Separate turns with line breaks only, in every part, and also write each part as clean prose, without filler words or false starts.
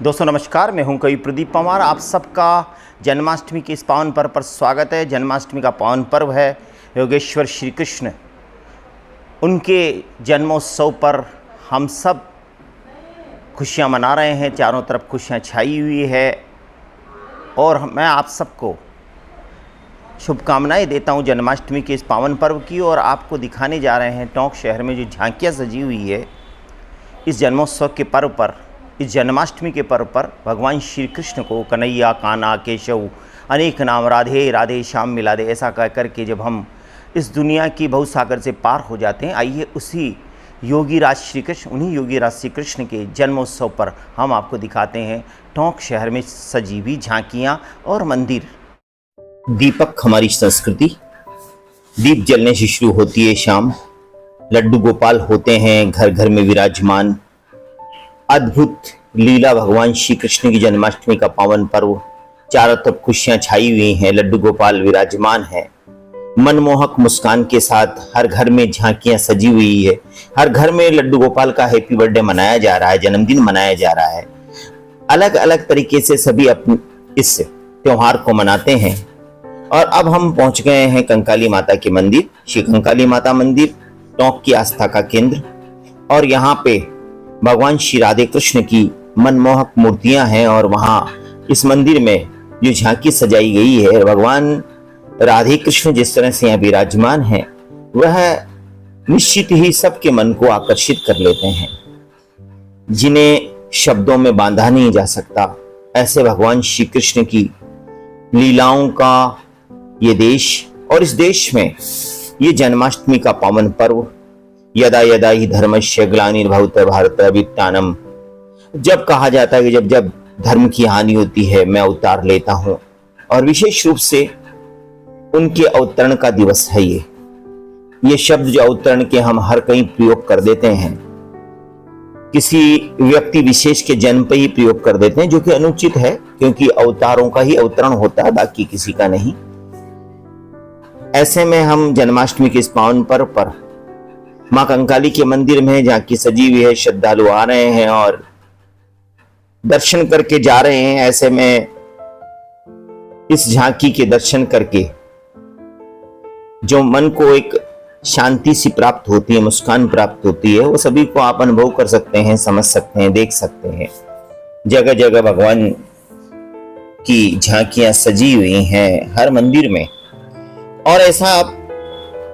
दोस्तों नमस्कार, मैं हूं कवि प्रदीप पंवार। आप सबका जन्माष्टमी के इस पावन पर्व पर स्वागत है। जन्माष्टमी का पावन पर्व है। योगेश्वर श्री कृष्ण, उनके जन्मोत्सव पर हम सब खुशियां मना रहे हैं। चारों तरफ खुशियां छाई हुई है और मैं आप सबको शुभकामनाएं देता हूं जन्माष्टमी के इस पावन पर्व की। और आपको दिखाने जा रहे हैं टोंक शहर में जो झांकियाँ सजी हुई है इस जन्मोत्सव के पर्व पर, इस जन्माष्टमी के पर्व पर भगवान श्री कृष्ण को कन्हैया, कान्हा, केशव अनेक नाम, राधे राधे श्याम मिला दे, ऐसा कह कर के जब हम इस दुनिया की भवसागर से पार हो जाते हैं, आइए उसी योगी राज श्री कृष्ण, उन्हीं योगी राज श्री कृष्ण के जन्मोत्सव पर हम आपको दिखाते हैं टोंक शहर में सजी हुई झांकियाँ और मंदिर। दीपक हमारी संस्कृति, दीप जलने से शुरू होती है शाम। लड्डू गोपाल होते हैं घर घर में विराजमान। अद्भुत लीला भगवान श्री कृष्ण की जन्माष्टमी का पावन पर्व, चारों तरफ खुशियां छाई हुई हैं। लड्डू गोपाल विराजमान है, मनमोहक मुस्कान के साथ हर घर में झांकियां सजी हुई है। हर घर में लड्डू गोपाल का हैप्पी बर्थडे मनाया जा रहा है, जन्मदिन मनाया जा रहा है। अलग अलग तरीके से सभी अपने इस त्योहार को मनाते हैं। और अब हम पहुंच गए हैं कंकाली माता के मंदिर। श्री कंकाली माता मंदिर टोंक की आस्था का केंद्र, और यहाँ पे भगवान श्री राधे कृष्ण की मनमोहक मूर्तियां हैं। और वहाँ इस मंदिर में जो झांकी सजाई गई है, भगवान राधे कृष्ण जिस तरह से यहाँ विराजमान है, वह निश्चित ही सबके मन को आकर्षित कर लेते हैं, जिन्हें शब्दों में बांधा नहीं जा सकता। ऐसे भगवान श्री कृष्ण की लीलाओं का ये देश, और इस देश में ये जन्माष्टमी का पावन पर्व, यदा यदा ही धर्मस्य ग्लानिर्भवति भारत अभ्युत्थानम, जब कहा जाता है कि जब जब धर्म की हानि होती है मैं अवतार लेता हूं। और विशेष रूप से उनके अवतरण का दिवस है ये शब्द जो अवतरण के हम हर कहीं प्रयोग कर देते हैं, किसी व्यक्ति विशेष के जन्म पर ही प्रयोग कर देते हैं, जो कि अनुचित है, क्योंकि अवतारों का ही अवतरण होता है, बाकी किसी का नहीं। ऐसे में हम जन्माष्टमी के इस पावन पर्व पर मां कंकाली के मंदिर में झांकी सजी हुई है, श्रद्धालु आ रहे हैं और दर्शन करके जा रहे हैं। ऐसे में इस झांकी के दर्शन करके जो मन को एक शांति सी प्राप्त होती है, मुस्कान प्राप्त होती है, वो सभी को आप अनुभव कर सकते हैं, समझ सकते हैं, देख सकते हैं। जगह जगह भगवान की झांकियां सजी हुई हैं हर मंदिर में। और ऐसा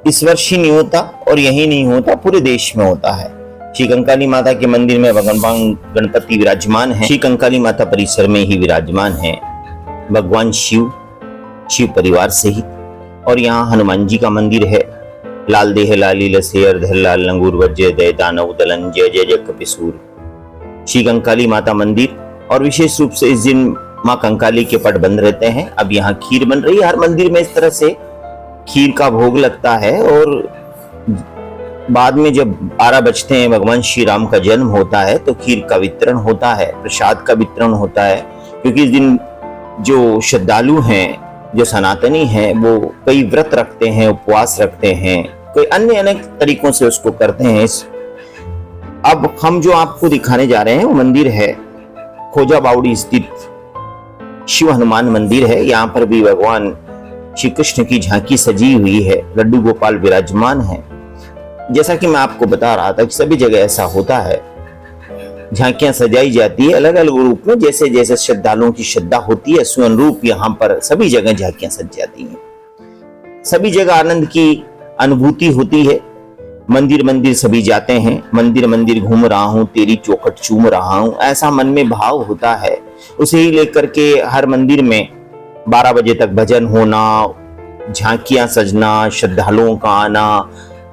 इस वर्ष ही नहीं होता और यही नहीं होता, पूरे देश में होता है। श्री कंकाली माता के मंदिर में भगवान गणपति विराजमान है। श्री कंकाली माता परिसर में ही विराजमान है भगवान शिव परिवार सहित। और यहाँ हनुमान जी का मंदिर है। लाल देह लाली लसे अर्धर लाल लंगूर वज्र दय दानव दलन जय जय जय कपिसूर, श्री कंकाली माता मंदिर। और विशेष रूप से इस दिन माँ कंकाली के पट बंद रहते हैं। अब यहाँ खीर बन रही है। हर मंदिर में इस तरह से खीर का भोग लगता है। और बाद में जब 12 बजते हैं, भगवान श्री राम का जन्म होता है, तो खीर का वितरण होता है, प्रसाद का वितरण होता है। क्योंकि इस दिन जो श्रद्धालु हैं, जो सनातनी हैं, वो कई व्रत रखते हैं, उपवास रखते हैं, कोई अन्य अनेक तरीकों से उसको करते हैं। अब हम जो आपको दिखाने जा रहे हैं वो मंदिर है खोजा बावड़ी स्थित शिव हनुमान मंदिर है। यहाँ पर भी भगवान श्री कृष्ण की झांकी सजी हुई है, लड्डू गोपाल विराजमान है। जैसा कि मैं आपको बता रहा था कि सभी जगह ऐसा होता है, झांकियां सजाई जाती है अलग अलग रूप में, जैसे जैसे श्रद्धालुओं की श्रद्धा होती है उस अनुरूप यहाँ पर सभी जगह झांकियां सज जाती हैं। सभी जगह आनंद की अनुभूति होती है। मंदिर मंदिर सभी जाते हैं, मंदिर मंदिर घूम रहा हूँ, तेरी चौखट चूम रहा हूँ, ऐसा मन में भाव होता है। उसे ही लेकर के हर मंदिर में 12 बजे तक भजन होना, झांकियां सजना, श्रद्धालुओं का आना।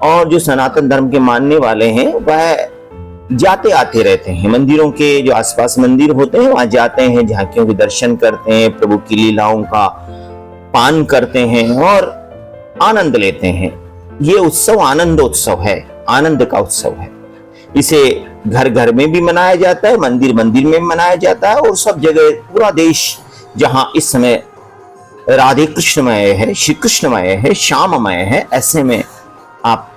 और जो सनातन धर्म के मानने वाले हैं वह जाते आते रहते हैं। मंदिरों के जो आसपास मंदिर होते हैं वहां जाते हैं, झांकियों के दर्शन करते हैं, प्रभु की लीलाओं का पान करते हैं और आनंद लेते हैं। ये उत्सव आनंदोत्सव है, आनंद का उत्सव है। इसे घर घर में भी मनाया जाता है, मंदिर मंदिर में मनाया जाता है। और सब जगह पूरा देश जहां इस समय राधे कृष्णमय है, श्री कृष्णमय है, श्याममय है, ऐसे में आप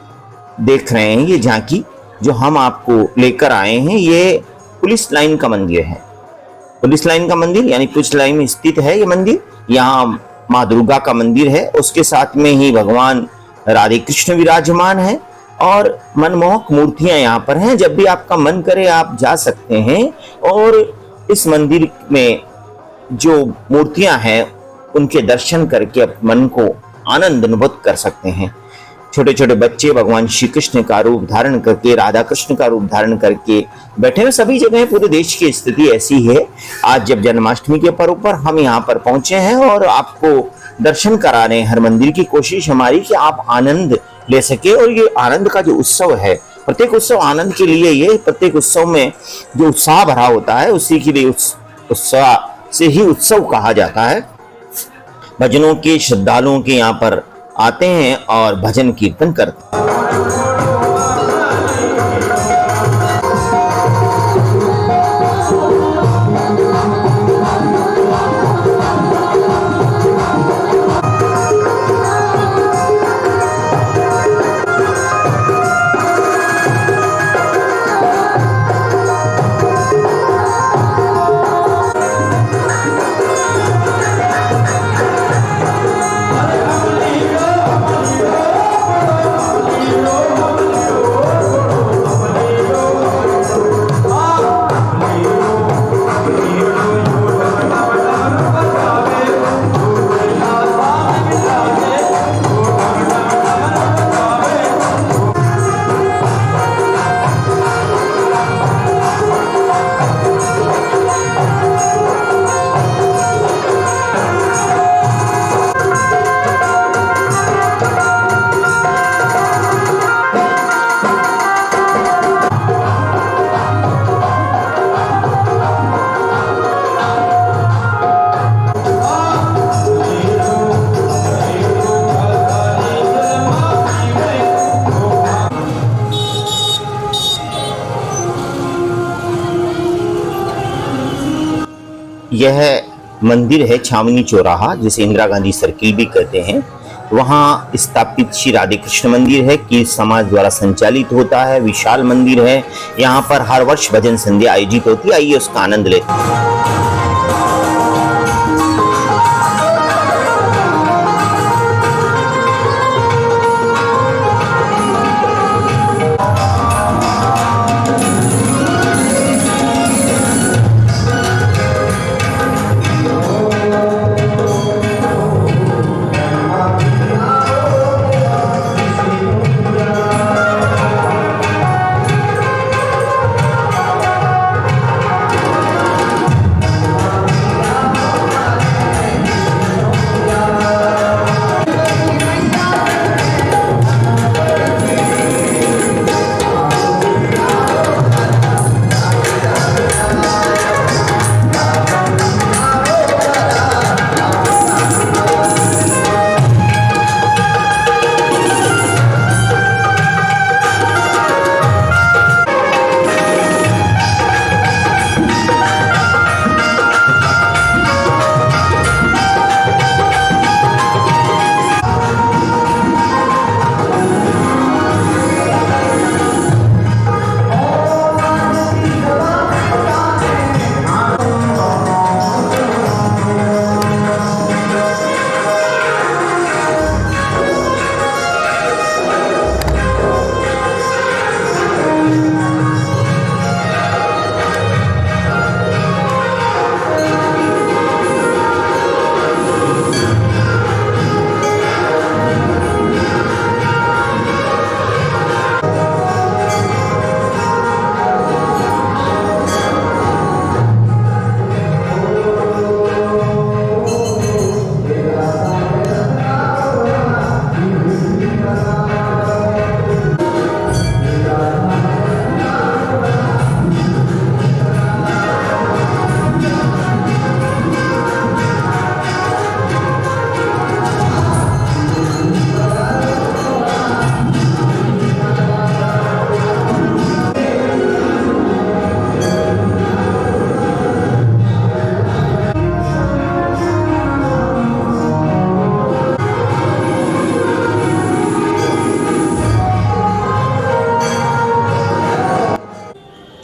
देख रहे हैं ये झांकी जो हम आपको लेकर आए हैं। ये पुलिस लाइन का मंदिर है। पुलिस लाइन का मंदिर यानी पुलिस लाइन में स्थित है ये मंदिर। यहाँ माँ दुर्गा का मंदिर है, उसके साथ में ही भगवान राधे कृष्ण विराजमान है और मनमोहक मूर्तियां यहाँ पर हैं। जब भी आपका मन करे आप जा सकते हैं और इस मंदिर में जो मूर्तियां हैं उनके दर्शन करके अपने मन को आनंद अनुभव कर सकते हैं। छोटे छोटे बच्चे भगवान श्री कृष्ण का रूप धारण करके, राधा कृष्ण का रूप धारण करके बैठे हुए सभी जगह। पूरे देश की स्थिति ऐसी है। आज जब जन्माष्टमी के पर्व पर हम यहाँ पर पहुंचे हैं और आपको दर्शन करा रहे हैं, हर मंदिर की कोशिश हमारी कि आप आनंद ले सके। और ये आनंद का जो उत्सव है, प्रत्येक उत्सव आनंद के लिए, ये प्रत्येक उत्सव में जो उत्साह भरा होता है उसी के लिए उत्साह से ही उत्सव कहा जाता है। भजनों के श्रद्धालुओं के यहाँ पर आते हैं और भजन कीर्तन करते हैं। यह मंदिर है छावनी चौराहा, जिसे इंदिरा गांधी सर्किल भी कहते हैं। वहाँ स्थापित श्री राधे कृष्ण मंदिर है कि समाज द्वारा संचालित होता है। विशाल मंदिर है। यहाँ पर हर वर्ष भजन संध्या आयोजित होती है। आइए उसका आनंद लेते हैं।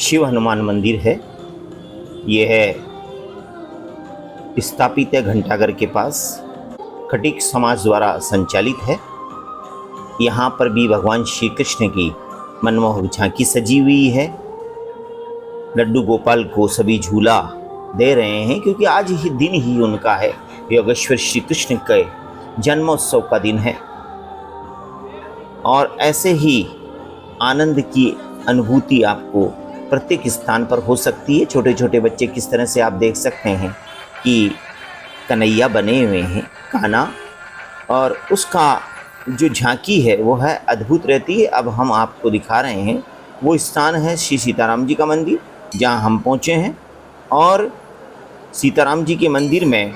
शिव हनुमान मंदिर है। यह है स्थापित है घंटाघर के पास, खटीक समाज द्वारा संचालित है। यहाँ पर भी भगवान श्री कृष्ण की मनमोहक झांकी सजी हुई है। लड्डू गोपाल को सभी झूला दे रहे हैं क्योंकि आज ही दिन ही उनका है, योगेश्वर श्री कृष्ण के जन्मोत्सव का दिन है। और ऐसे ही आनंद की अनुभूति आपको प्रत्येक स्थान पर हो सकती है। छोटे छोटे बच्चे किस तरह से आप देख सकते हैं कि कन्हैया बने हुए हैं, कान्हा, और उसका जो झांकी है वो है अद्भुत रहती है। अब हम आपको दिखा रहे हैं वो स्थान है श्री सीताराम जी का मंदिर, जहाँ हम पहुँचे हैं। और सीताराम जी के मंदिर में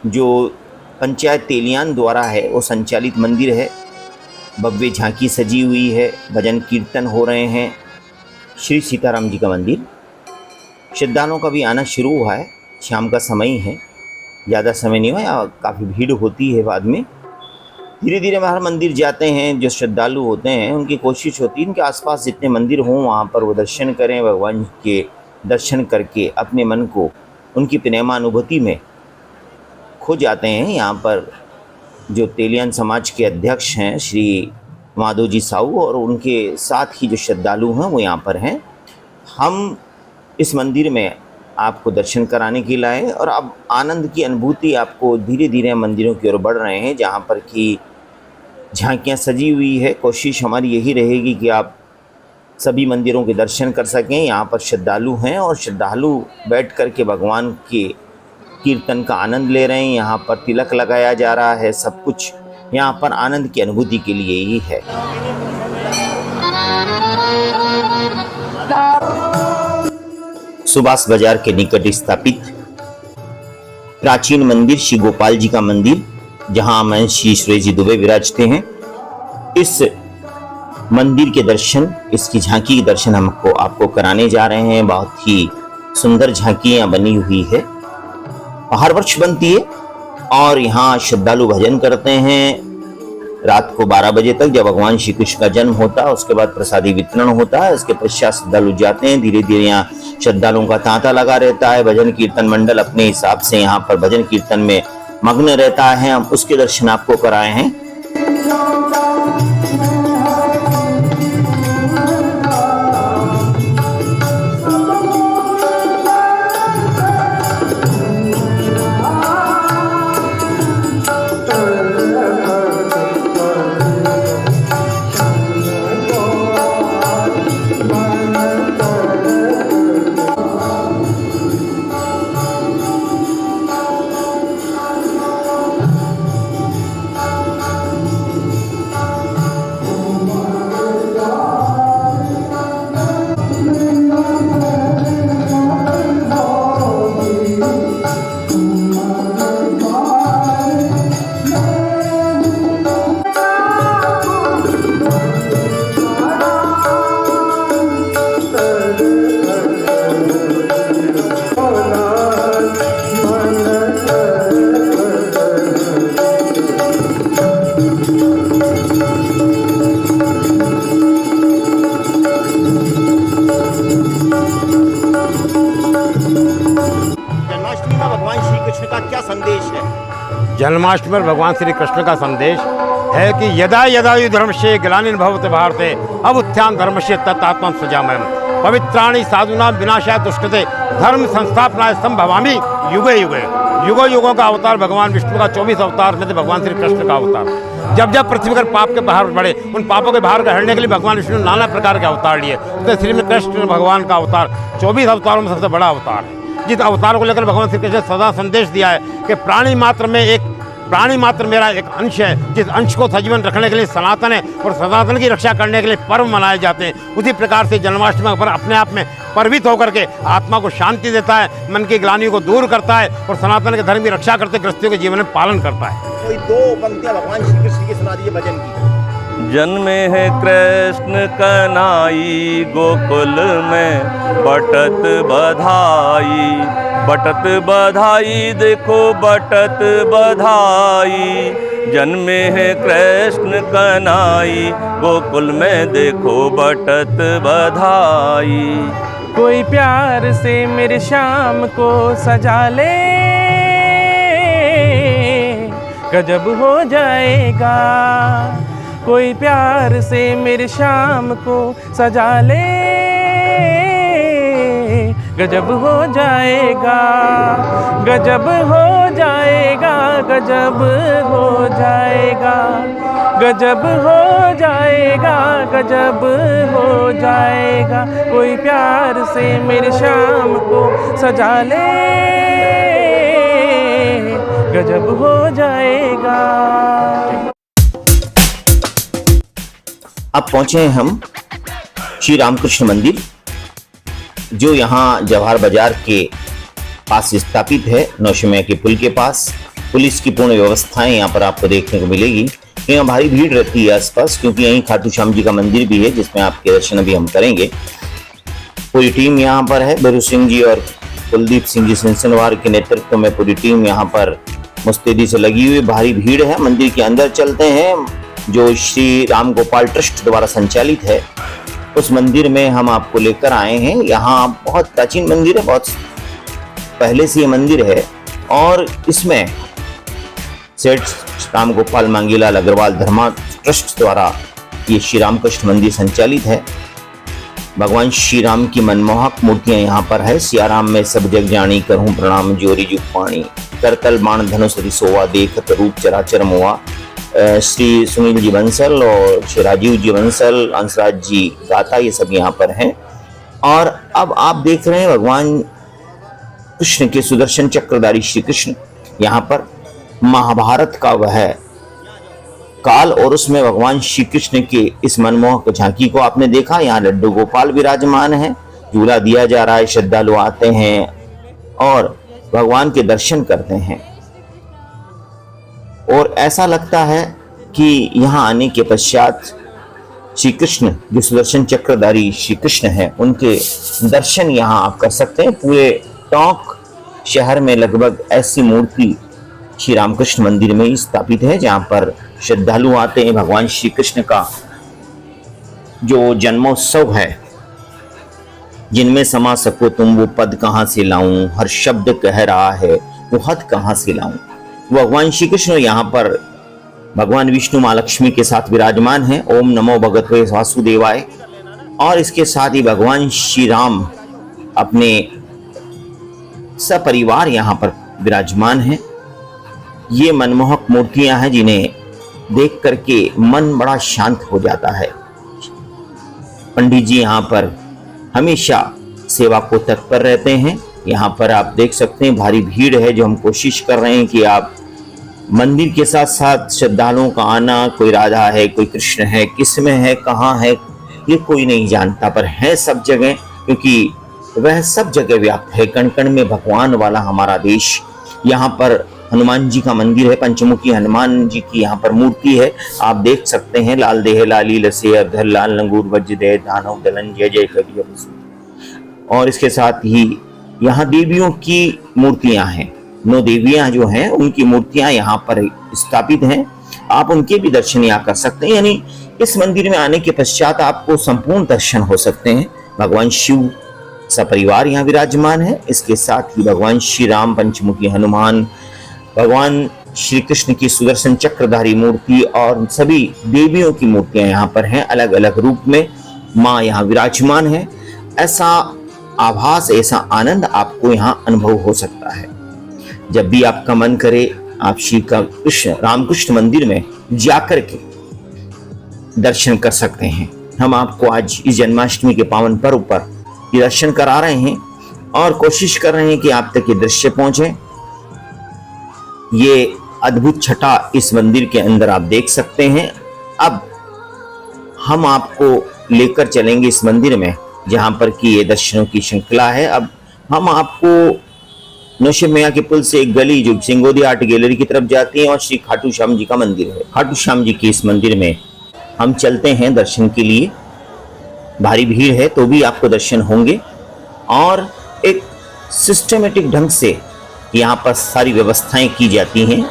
जो पंचायत तेलियान द्वारा है वो संचालित मंदिर है। भव्य झांकी सजी हुई है, भजन कीर्तन हो रहे हैं। श्री सीताराम जी का मंदिर, श्रद्धालुओं का भी आना शुरू हुआ है। शाम का समय है, ज़्यादा समय नहीं हुआ, काफ़ी भीड़ होती है बाद में। धीरे धीरे हर मंदिर जाते हैं, जो श्रद्धालु होते हैं उनकी कोशिश होती है उनके आसपास जितने मंदिर हों वहाँ पर वो दर्शन करें, भगवान के दर्शन करके अपने मन को उनकी प्रेमानुभूति में खो जाते हैं। यहाँ पर जो तेलियान समाज के अध्यक्ष हैं श्री माधव जी साहू और उनके साथ ही जो श्रद्धालु हैं वो यहाँ पर हैं। हम इस मंदिर में आपको दर्शन कराने के लिए आए और अब आनंद की अनुभूति आपको धीरे धीरे मंदिरों की ओर बढ़ रहे हैं, जहाँ पर कि झांकियाँ सजी हुई है। कोशिश हमारी यही रहेगी कि आप सभी मंदिरों के दर्शन कर सकें। यहाँ पर श्रद्धालु हैं और श्रद्धालु बैठ कर के भगवान के कीर्तन का आनंद ले रहे हैं। यहाँ पर तिलक लगाया जा रहा है, सब कुछ यहाँ पर आनंद की अनुभूति के लिए ही है। सुभाष बाजार के निकट स्थापित प्राचीन मंदिर श्री गोपाल जी का मंदिर, जहां मैं श्री सुरेश जी दुबे विराजते हैं। इस मंदिर के दर्शन, इसकी झांकी के दर्शन हमको आपको कराने जा रहे हैं। बहुत ही सुंदर झांकियां बनी हुई है, हर वर्ष बनती है और यहाँ श्रद्धालु भजन करते हैं रात को 12 बजे तक, जब भगवान श्री कृष्ण का जन्म होता है। उसके बाद प्रसादी वितरण होता है, उसके पश्चात श्रद्धालु जाते हैं। धीरे धीरे यहाँ श्रद्धालुओं का तांता लगा रहता है। भजन कीर्तन मंडल अपने हिसाब से यहाँ पर भजन कीर्तन में मग्न रहता है। हम उसके दर्शन आपको कराए हैं।
जन्माष्टमी में भगवान श्री कृष्ण का संदेश है कि यदा यदा यु धर्मस्य ग्लानिर्भवति भारते अबुत्थान धर्मस्य तत्आत्मं सृजाम्यहम् पवित्राणि साधूनां विनाशाय दुष्कृते धर्म संस्थापनाय संभवामि युगे युगे। युगों युगों का अवतार भगवान विष्णु का 24 अवतार में से भगवान श्री कृष्ण का अवतार। जब जब पृथ्वी पर पाप के बाहर बढ़े, उन पापों के बाहर हटने के लिए भगवान विष्णु नाना प्रकार के अवतार लिए। तो श्री कृष्ण भगवान का अवतार 24 अवतारों में सबसे बड़ा अवतार है। जिस अवतार को लेकर भगवान श्री कृष्ण ने सदा संदेश दिया है कि प्राणी मात्र मेरा एक अंश है, जिस अंश को सजीवन रखने के लिए सनातन है और सनातन की रक्षा करने के लिए पर्व मनाए जाते हैं। उसी प्रकार से जन्माष्टमी पर अपने आप में पर्वित होकर के आत्मा को शांति देता है, मन की ग्लानियों को दूर करता है और सनातन के धर्म की रक्षा करते गृहस्थियों के जीवन में पालन करता है।
कोई दो पंक्तियां भगवान श्री कृष्ण की सुना दीजिए भजन की।
जन्मे है कृष्ण कनाई गोकुल में बटत बधाई, बटत बधाई देखो बटत बधाई। जन्मे है कृष्ण कनाई गोकुल में देखो बटत बधाई।
कोई प्यार से मेरे श्याम को सजा ले, गजब हो जाएगा। कोई प्यार से मेरे शाम को सजा ले, गजब हो जाएगा, गजब हो जाएगा, गजब हो जाएगा, गजब हो जाएगा, गजब हो जाएगा। कोई प्यार से मेरे शाम को सजा ले, गजब हो जाएगा।
अब पहुंचे हैं हम श्री रामकृष्ण मंदिर, जो यहाँ जवाहर बाजार के पास स्थापित है, नौशेमा के पुल के पास। पुलिस की पूर्ण व्यवस्थाएं यहाँ पर आपको देखने को मिलेगी। यहाँ भारी भीड़ रहती है आसपास, क्योंकि यहीं खाटू श्याम जी का मंदिर भी है, जिसमें आपके दर्शन अभी हम करेंगे। पूरी टीम यहाँ पर है, बेरू सिंह जी और कुलदीप सिंह जी सिंसनवार के नेतृत्व में पूरी टीम यहाँ पर मुस्तैदी से लगी हुई। भारी भीड़ है। मंदिर के अंदर चलते हैं, जो श्री राम गोपाल ट्रस्ट द्वारा संचालित है। उस मंदिर में हम आपको लेकर आए हैं। यहाँ बहुत प्राचीन मंदिर है, बहुत पहले से ये मंदिर है, और इसमें सेठ राम गोपाल मांगीलाल अग्रवाल धर्मा ट्रस्ट द्वारा ये श्री रामकृष्ण मंदिर संचालित है। भगवान श्री राम की मनमोहक मूर्तियां यहाँ पर है। सियाराम में सब जग जानी, करहूं प्रणाम जोरी जुग पाणी, करतल बाण धनुष रिसोवा, देखत रूप चराचर मोआ। श्री सुनील जी बंसल और श्री राजीव जी बंसल, अंशराज जी गाता, ये सब यहाँ पर हैं। और अब आप देख रहे हैं भगवान कृष्ण के सुदर्शन चक्रधारी श्री कृष्ण। यहाँ पर महाभारत का वह काल और उसमें भगवान श्री कृष्ण के इस मनमोहक झांकी को आपने देखा। यहाँ लड्डू गोपाल विराजमान है, झूला दिया जा रहा है, श्रद्धालु आते हैं और भगवान के दर्शन करते हैं। और ऐसा लगता है कि यहाँ आने के पश्चात श्री कृष्ण, जो सुदर्शन चक्रधारी श्री कृष्ण है, उनके दर्शन यहाँ आप कर सकते हैं। पूरे टोंक शहर में लगभग ऐसी मूर्ति श्री रामकृष्ण मंदिर में ही स्थापित है, जहाँ पर श्रद्धालु आते हैं। भगवान श्री कृष्ण का जो जन्मोत्सव है, जिनमें समा सको तुम वो पद कहाँ से लाऊं, हर शब्द कह रहा है वो हद कहाँ से लाऊं। भगवान श्री कृष्ण यहाँ पर भगवान विष्णु माँ लक्ष्मी के साथ विराजमान है। ओम नमो भगवते वासुदेवाय। और इसके साथ ही भगवान श्री राम अपने सपरिवार यहाँ पर विराजमान है। ये मनमोहक मूर्तियां हैं, जिन्हें देख करके मन बड़ा शांत हो जाता है। पंडित जी यहाँ पर हमेशा सेवा को तत्पर रहते हैं। यहाँ पर आप देख सकते हैं भारी भीड़ है, जो हम कोशिश कर रहे हैं कि आप मंदिर के साथ साथ श्रद्धालुओं का आना, कोई राधा है, कोई कृष्ण है, किस में है, कहाँ है, ये कोई नहीं जानता, पर है सब जगह, क्योंकि वह सब जगह व्याप्त है। कण कण में भगवान वाला हमारा देश। यहाँ पर हनुमान जी का मंदिर है, पंचमुखी हनुमान जी की यहाँ पर मूर्ति है, आप देख सकते हैं। लाल देह लाली लसे अधर लाल लंगूर वज्र दे दानव दलन जय जय कवि। और इसके साथ ही यहाँ देवियों की मूर्तियां हैं। 9 देवियां जो हैं, उनकी मूर्तियां यहाँ पर स्थापित हैं। आप उनके भी दर्शन यहाँ कर सकते हैं। यानी इस मंदिर में आने के पश्चात आपको संपूर्ण दर्शन हो सकते हैं। भगवान शिव सपरिवार यहाँ विराजमान है। इसके साथ ही भगवान श्री राम, पंचमुखी हनुमान, भगवान श्री कृष्ण की सुदर्शन चक्रधारी मूर्ति और सभी देवियों की मूर्तियां यहाँ पर हैं। अलग अलग रूप में माँ यहाँ विराजमान है। ऐसा आभास, ऐसा आनंद आपको यहाँ अनुभव हो सकता है। जब भी आपका मन करे, आप श्री कृष्ण रामकृष्ण मंदिर में जाकर के दर्शन कर सकते हैं। हम आपको आज इस जन्माष्टमी के पावन पर्व पर ये दर्शन करा रहे हैं और कोशिश कर रहे हैं कि आप तक ये दृश्य पहुंचे। ये अद्भुत छटा इस मंदिर के अंदर आप देख सकते हैं। अब हम आपको लेकर चलेंगे इस मंदिर में, जहां पर कि ये दर्शनों की श्रृंखला है। अब हम आपको नौशेमा के पुल से एक गली जो सिंगोदी आर्ट गैलरी की तरफ जाती है और श्री खाटू श्याम जी का मंदिर है। खाटू श्याम जी के इस मंदिर में हम चलते हैं दर्शन के लिए। भारी भीड़ है तो भी आपको दर्शन होंगे और एक सिस्टमेटिक ढंग से यहाँ पर सारी व्यवस्थाएं की जाती हैं।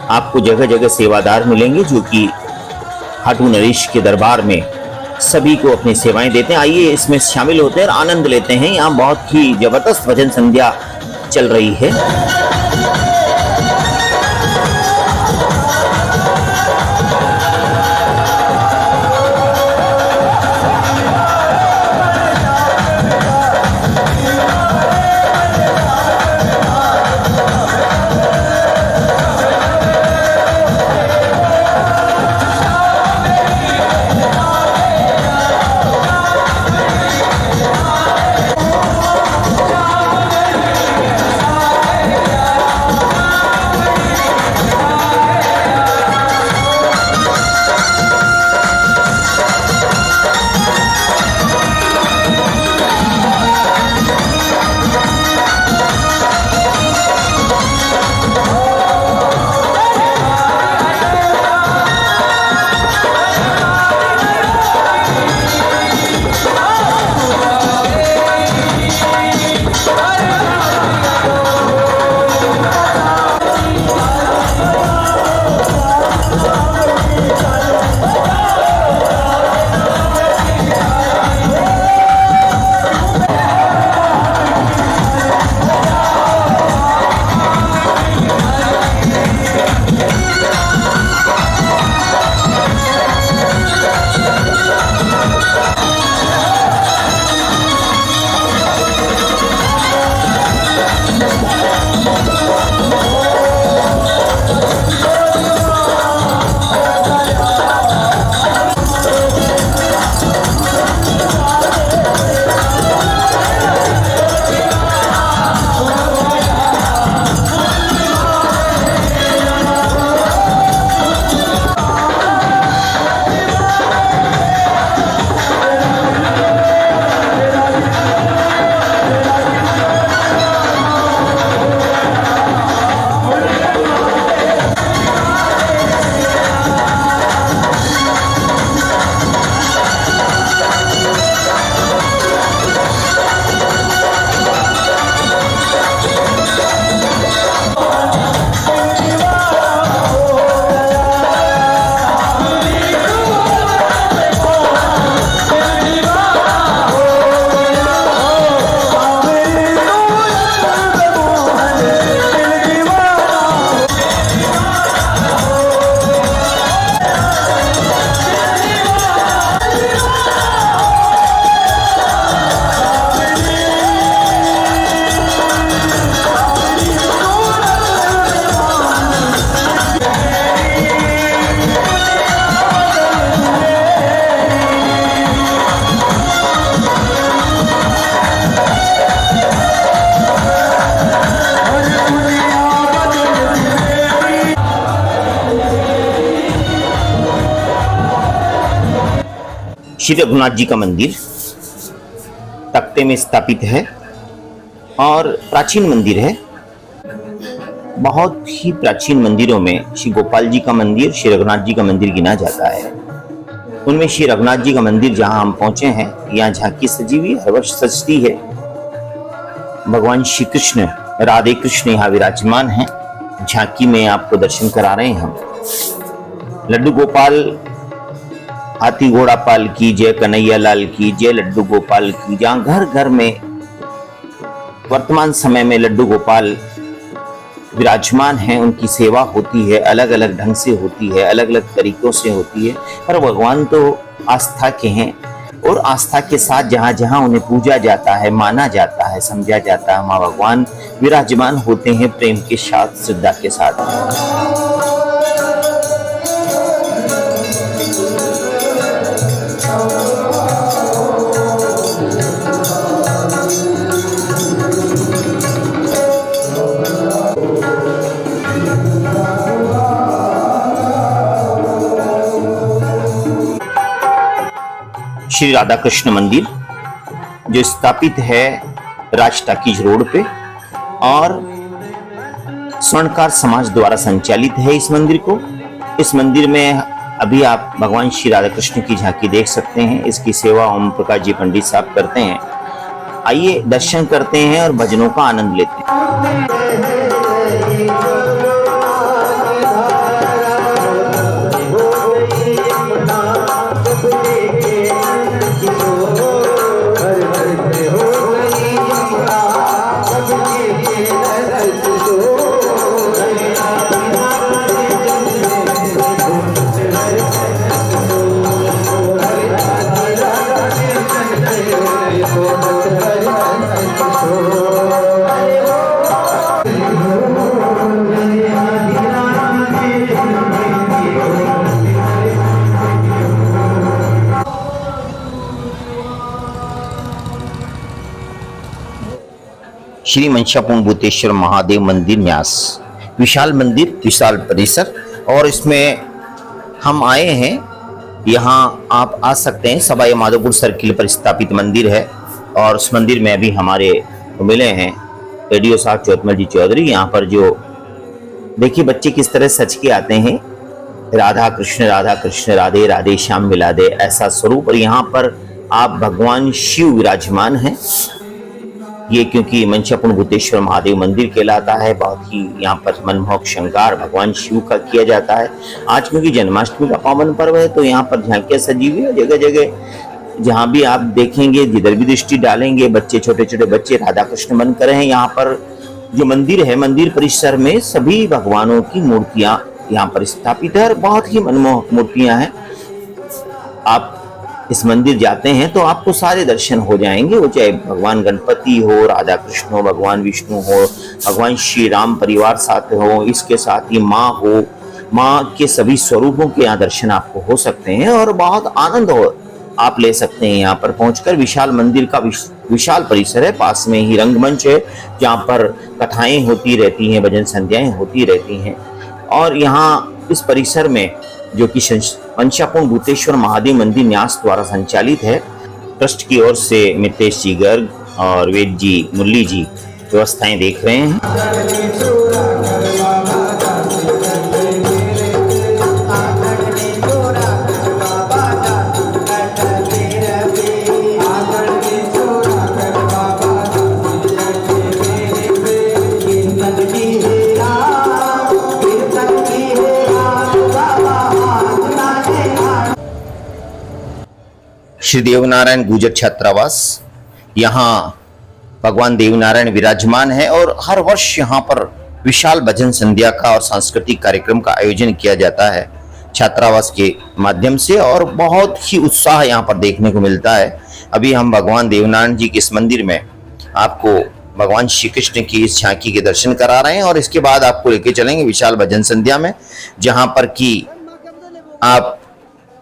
आपको जगह जगह सेवादार मिलेंगे, जो कि खाटू नरेश के दरबार में सभी को अपनी सेवाएं देते हैं। आइए इसमें शामिल होते हैं और आनंद लेते हैं। यहाँ बहुत ही जबरदस्त भजन संध्या चल रही है। श्री रघुनाथ जी का मंदिर तख्ते में स्थापित है और प्राचीन मंदिर है। बहुत ही प्राचीन मंदिरों में श्री गोपाल जी का मंदिर, श्री रघुनाथ जी का मंदिर गिना जाता है। उनमें श्री रघुनाथ जी का मंदिर जहां हम पहुंचे हैं, यहाँ झांकी सजी हुई हर वर्ष सजती है। भगवान श्री कृष्ण, राधे कृष्ण यहाँ विराजमान हैं। झांकी में आपको दर्शन करा रहे हैं हम। लड्डू गोपाल, हाथी घोड़ा पाल की जय, कन्हैया लाल की जय, लड्डू गोपाल की। जहां घर घर में वर्तमान समय में लड्डू गोपाल विराजमान हैं, उनकी सेवा होती है, अलग अलग ढंग से होती है, अलग अलग तरीकों से होती है। पर भगवान तो आस्था के हैं और आस्था के साथ जहां जहां उन्हें पूजा जाता है, माना जाता है, समझा जाता है, माँ भगवान विराजमान होते हैं प्रेम के साथ, श्रद्धा के साथ। श्री राधा कृष्ण मंदिर जो स्थापित है राज टाकीज रोड पे और स्वर्णकार समाज द्वारा संचालित है इस मंदिर को। इस मंदिर में अभी आप भगवान श्री राधा कृष्ण की झांकी देख सकते हैं। इसकी सेवा ओम प्रकाश जी पंडित साहब करते हैं। आइए दर्शन करते हैं और भजनों का आनंद लेते हैं। श्री मंशापूर्ण भूतेश्वर महादेव मंदिर न्यास, विशाल मंदिर, विशाल परिसर, और इसमें हम आए हैं। यहाँ आप आ सकते हैं। सवाई माधोपुर सर्किल पर स्थापित मंदिर है और उस मंदिर में अभी हमारे मिले हैं एडीओ साहब चौतमल जी चौधरी। यहाँ पर जो देखिए बच्चे किस तरह सच के आते हैं, राधा कृष्ण राधे राधे श्याम मिला दे, ऐसा स्वरूप। और यहाँ पर आप भगवान शिव विराजमान हैं। ये क्योंकि मंशापूर्ण भूतेश्वर महादेव मंदिर कहलाता है, बहुत ही यहाँ पर मनमोहक श्रृंगार भगवान शिव का किया जाता है। आज क्योंकि जन्माष्टमी का पावन पर्व है तो यहाँ पर झांकियां सजी हुई है। जगह जगह जहाँ भी आप देखेंगे, जिधर भी दृष्टि डालेंगे, बच्चे, छोटे छोटे बच्चे राधा कृष्ण बनकर हैं। यहाँ पर जो मंदिर है, मंदिर परिसर में सभी भगवानों की मूर्तियां यहाँ पर स्थापित है और बहुत ही मनमोहक मूर्तियां हैं। आप इस मंदिर जाते हैं तो आपको सारे दर्शन हो जाएंगे। वो चाहे भगवान गणपति हो, राधा कृष्ण हो, भगवान विष्णु हो, भगवान श्री राम परिवार साथ हो, इसके साथ ही माँ हो, माँ के सभी स्वरूपों के यहाँ दर्शन आपको हो सकते हैं और बहुत आनंद हो आप ले सकते हैं। यहाँ पर पहुंचकर विशाल मंदिर का विशाल परिसर है, पास में ही रंगमंच है जहाँ पर कथाएं होती रहती हैं, भजन संध्याएं होती रहती हैं। और यहाँ इस परिसर में जो कि मंशापूर्ण भूतेश्वर महादेव मंदिर न्यास द्वारा संचालित है, ट्रस्ट की ओर से मितेश जी गर्ग और वेद जी, मुरली जी व्यवस्थाएं देख रहे हैं। श्री देवनारायण गुजर छात्रावास, यहाँ भगवान देवनारायण विराजमान है और हर वर्ष यहाँ पर विशाल भजन संध्या का और सांस्कृतिक कार्यक्रम का आयोजन किया जाता है छात्रावास के माध्यम से और बहुत ही उत्साह यहाँ पर देखने को मिलता है। अभी हम भगवान देवनारायण जी के इस मंदिर में आपको भगवान श्री कृष्ण की इस झांकी के दर्शन करा रहे हैं और इसके बाद आपको लेके चलेंगे विशाल भजन संध्या में, जहाँ पर कि आप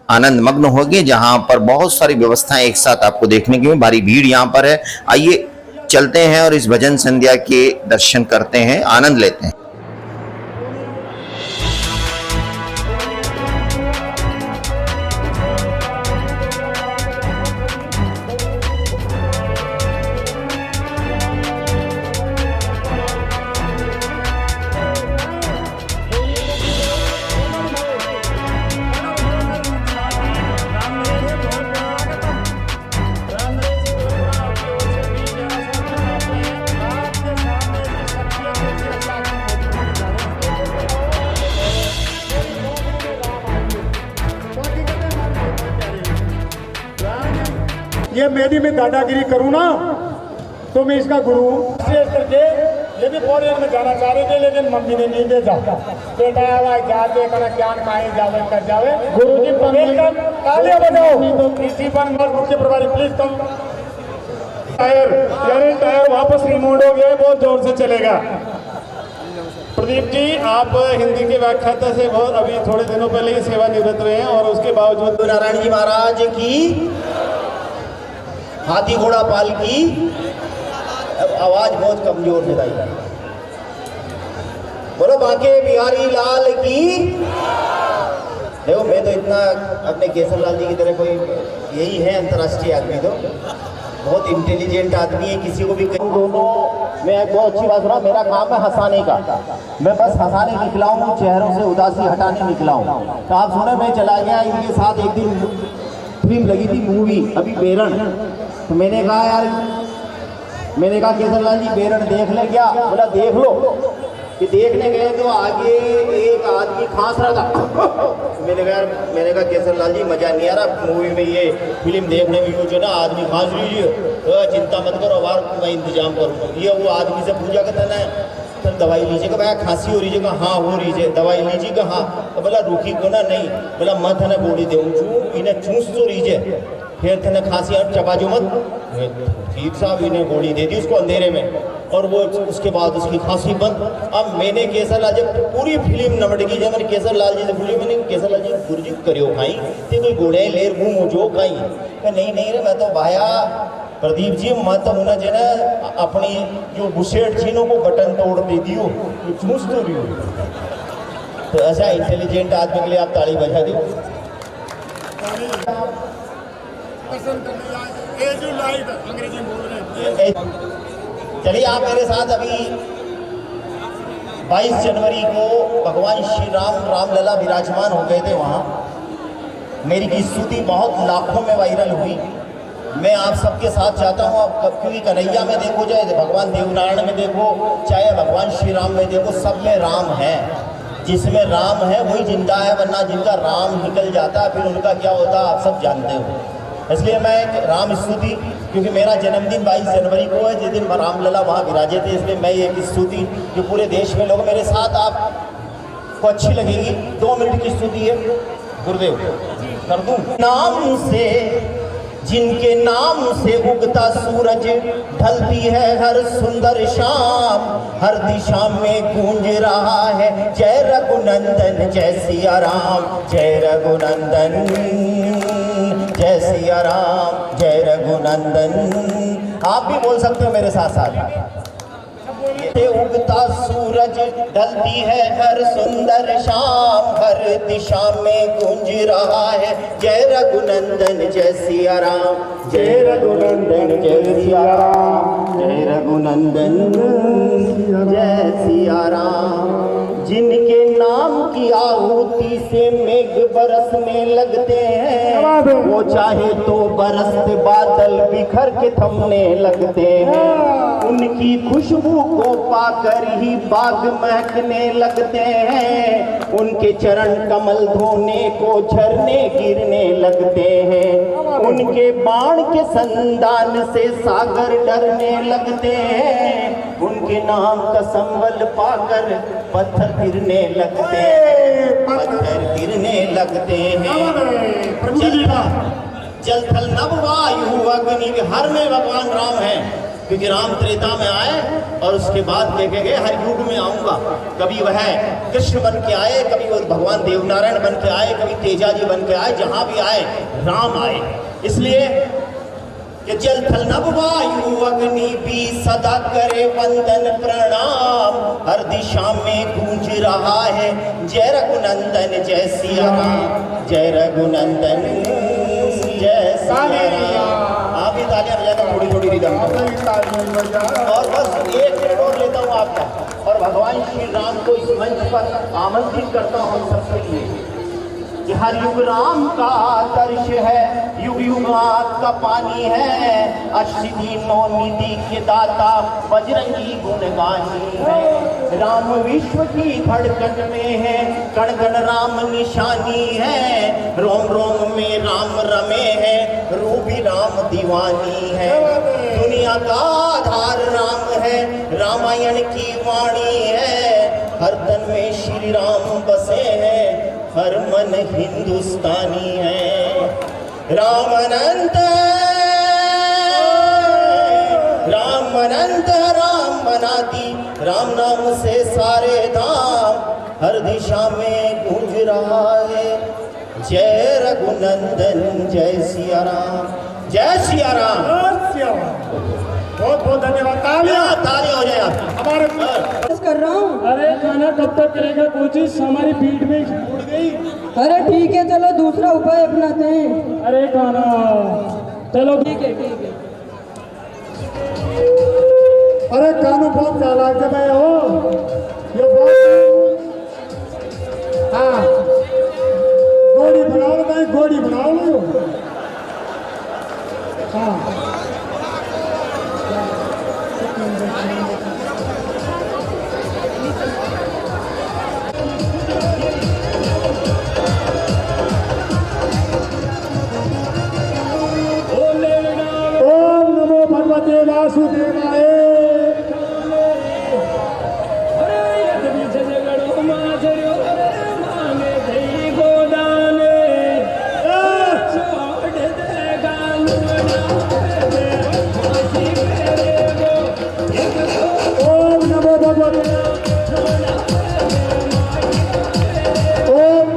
आनंद मग्न होंगे, जहां पर बहुत सारी व्यवस्थाएं एक साथ आपको देखने की, भारी भीड़ यहां पर है। आइए चलते हैं और इस भजन संध्या के दर्शन करते हैं, आनंद लेते हैं।
मेहदी में दादागिरी करूँ ना तो मैं इसका गुरु हूँ। करके ये भी फॉरेन में जाना चाह रहे थे, लेकिन मम्मी ने नहीं भेजा। बेटा आवाज जाते कना ज्ञान माए जावे कर जावे। गुरु जी तालियां बजाओ तो प्रिंसिपल और मुख्य प्रभारी प्लीज कम। टायर वापस रिमोट हो गया, बहुत जोर से चलेगा। प्रदीप जी, आप हिंदी के व्याख्याता से बहुत अभी थोड़े दिनों पहले ही सेवानिवृत्त हुए हैं और उसके बावजूद
नारायण जी महाराज की, हाथी घोड़ा पाल की आवाज बहुत कमजोर है दाई। बोलो बांके बिहारी लाल की। देखो मैं तो इतना अपने केसरलाल जी की तरह कोई यही है अंतर्राष्ट्रीय आदमी, तो बहुत इंटेलिजेंट आदमी है। किसी को भी दोनों मैं एक बहुत अच्छी बात सुना, मेरा काम है हंसाने का। मैं बस हंसाने निकला हूँ, चेहरों से उदासी हटाने निकला हूँ। तो आप सुने मैं चला गया इनके साथ, एक दिन फिल्म लगी थी मूवी अभी बेरन। तो मैंने कहा यार, मैंने कहा केसरलाल जी बेरन देख ले क्या? बोला देख लो। कि देखने गए तो आगे एक आदमी खांस रहा था। मैंने कहा केसरलाल जी मजा नहीं आ रहा मूवी में, ये फिल्म देखने में कुछ ना आदमी खांस लीजिए, तो चिंता मत करो और मैं इंतजाम करूँ। ये वो आदमी से पूछा करता ना, फिर दवाई लीजिए का भैया खांसी हो रही है? हाँ हो रही है। दवाई लीजिए का? हाँ। तो बोला रूखी को ना? नहीं। बोला मत है ना गोली दे इन्हें चूस तो लीजिए, फिर थे खांसी और चबा जो मत। ठीक साहब इन्हें गोली दे दी उसको अंधेरे में, और वो उसके बाद उसकी खांसी बंद। अब मैंने केसरलाल जब पूरी फिल्म नमट गई, जब मैंने केसरलाल जी से पूछी, मैंने केसरलाल जी गुरु जी करियो खाई ते कोई घोड़े लेर मुँह मुझो खाई? नहीं नहीं रे मैं तो भाया प्रदीप जी मत होना जो ना अपनी जो बुशेट चीनों को बटन तोड़ दे दियो, चूस तो रही हो। तो ऐसा इंटेलिजेंट आदमी के लिए आप ताली बजा दो। चलिए आप मेरे साथ अभी 22 जनवरी को भगवान श्री राम रामलला विराजमान हो गए थे वहाँ। मेरी की स्तुति बहुत लाखों में वायरल हुई। मैं आप सबके साथ चाहता हूँ, क्योंकि कन्हैया में देखो, चाहे भगवान देवनारायण में देखो, चाहे भगवान श्री राम में देखो, सब में राम है। जिसमें राम है वही जिंदा है, वरना जिनका राम निकल जाता है फिर उनका क्या होता है आप सब जानते हो। इसलिए मैं एक राम स्तुति, क्योंकि मेरा जन्मदिन 22 जनवरी को है, जिस दिन रामलला वहाँ विराजे थे, इसलिए मैं एक स्तुति जो पूरे देश में लोग मेरे साथ आपको अच्छी लगेगी। 2 मिनट की स्तुति है, गुरुदेव कर दूं। नाम से, जिनके नाम से उगता सूरज, ढलती है हर सुंदर शाम, हर दिशा में गूंज रहा है जय रघुनंदन जय सिया राम, जय रघुनंदन जय सिया राम, जय रघुनंदन। आप भी बोल सकते हो मेरे साथ साथ। उगता सूरज ढलती है हर सुंदर शाम, हर दिशा में गूंज रहा है जय रघुनंदन जय सिया राम, जय रघुनंदन जय सिया राम, जय रघुनंदन जय सिया राम। जिनके नाम की आहुति से मेघ बरसने लगते हैं, वो चाहे तो बरसते बादल बिखर के थमने लगते हैं। उनकी खुशबू को पाकर ही बाग महकने लगते हैं, उनके चरण कमल धोने को झरने गिरने लगते हैं। उनके बाण के संदान से सागर डरने लगते हैं, उनके नाम का संबल पाकर पत्थर गिरने लगते हैं, पत्थर गिरने लगते हैं। जल थल नभ वायु अग्नि, हर में भगवान राम है, क्योंकि राम त्रेता में आए और उसके बाद कह के गए हर युग में आऊंगा। कभी वह कृष्ण बन के आए, कभी वो भगवान देवनारायण बन के आए, कभी तेजा जी बन के आए, जहां भी आए राम आए। इसलिए कि जल थल नभ वायु अग्नि भी सदा करे वंदन प्रणाम, हर दिशा में गूंज रहा है जय रघुनंदन जय सिया राम, जय रघुनंदन जय सिया राम। आप भी तालियां बजाना थोड़ी थोड़ी रिदम में। और बस एक मिनट और लेता हूँ आपका, और भगवान श्री राम को इस मंच पर आमंत्रित करता हूँ सबके लिए कि हर युग राम का आदर्श है,
युग युगात का पानी है, अष्टसिद्धि नौ निधि के दाता बजरंगी गुणगानी है। राम विश्व की धड़कन में है, कण कण राम निशानी है। रोम रोम में राम रमे है, रूबी राम दीवानी है। दुनिया का आधार राम है, रामायण की वाणी है। हर तन में श्री राम बसे हैं, हर मन हिंदुस्तानी है। राम अनंत राम अनंत राम बनाती, राम नाम से सारे धाम हर दिशा में गूंज रहा है। जय रघुनंदन जय सिया राम, जय सिया राम।
बहुत बहुत धन्यवाद।
ताली हो जाए आप
हमारे
कर रहा हूँ।
अरे खाना कब तक करेगा कोचिस, हमारी पीठ में उड़ गई।
अरे ठीक है, चलो दूसरा उपाय अपनाते हैं।
अरे खाना चलो
ठीक है ठीक है।
अरे कानू बहुत चालाक जब है हो, ये बहुत हाँ घोड़ी बनाओ लो भाई, घोड़ी बनाओ लो। हाँ ओम नमो भगवते वासुदेवाय। ओम नमो भगवते ओम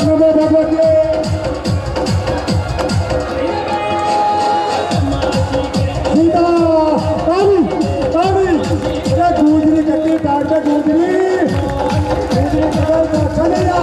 नमो भगवते सीता काली काली। ये गूंजरी कट्टी काट के गूंजरी चले जा।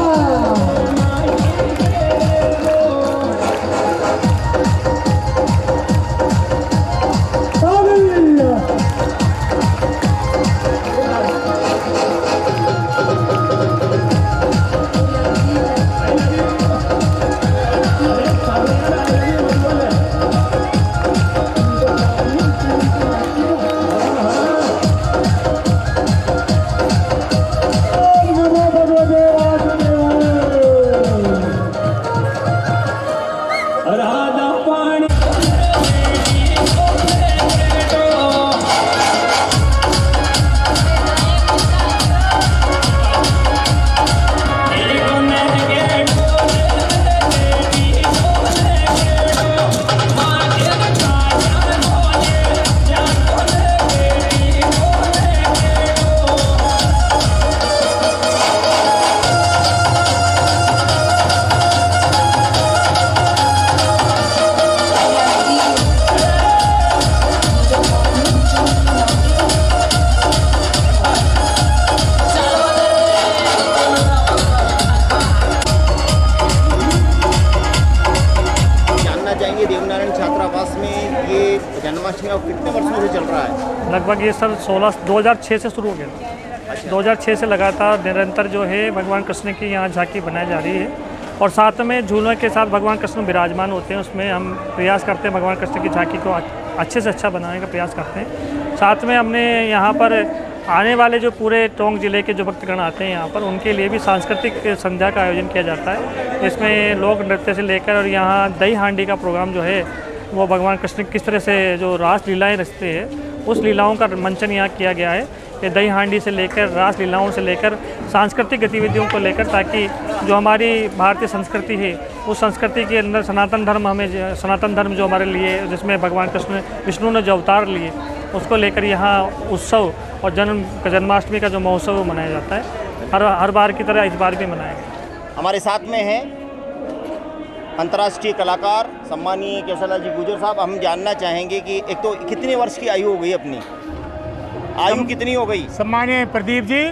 देवनारायण छात्रावास में ये जन्माष्टमी अब कितने वर्षों से चल रहा है?
लगभग ये सर 2006 से शुरू हो गया था। 2006 से लगातार निरंतर जो है भगवान कृष्ण की यहाँ झांकी बनाई जा रही है और साथ में झूलों के साथ भगवान कृष्ण विराजमान होते हैं। उसमें हम प्रयास करते हैं भगवान कृष्ण की झांकी को अच्छे से अच्छा बनाने का प्रयास करते हैं। साथ में हमने यहाँ पर आने वाले जो पूरे टोंक ज़िले के जो भक्तगण आते हैं यहाँ पर, उनके लिए भी सांस्कृतिक संध्या का आयोजन किया जाता है। इसमें लोक नृत्य से लेकर और यहाँ दही हांडी का प्रोग्राम जो है वो भगवान कृष्ण किस तरह से जो रास लीलाएँ रचते हैं उस लीलाओं का मंचन यहाँ किया गया है। ये दही हांडी से लेकर रास लीलाओं से लेकर सांस्कृतिक गतिविधियों को लेकर, ताकि जो हमारी भारतीय संस्कृति है उस संस्कृति के अंदर सनातन धर्म जो हमारे लिए, जिसमें भगवान कृष्ण विष्णु ने जो अवतार लिए, उसको लेकर यहाँ उत्सव और जन्माष्टमी का जो महोत्सव मनाया जाता है। हर बार की तरह इस बार भी मनाया गया।
हमारे साथ में है अंतर्राष्ट्रीय कलाकार सम्मानीय केशवलाल जी गुर्जर साहब। हम जानना चाहेंगे कि एक तो कितने वर्ष की आयु हो गई, अपनी आयु कितनी हो गई?
सम्मानीय प्रदीप जी,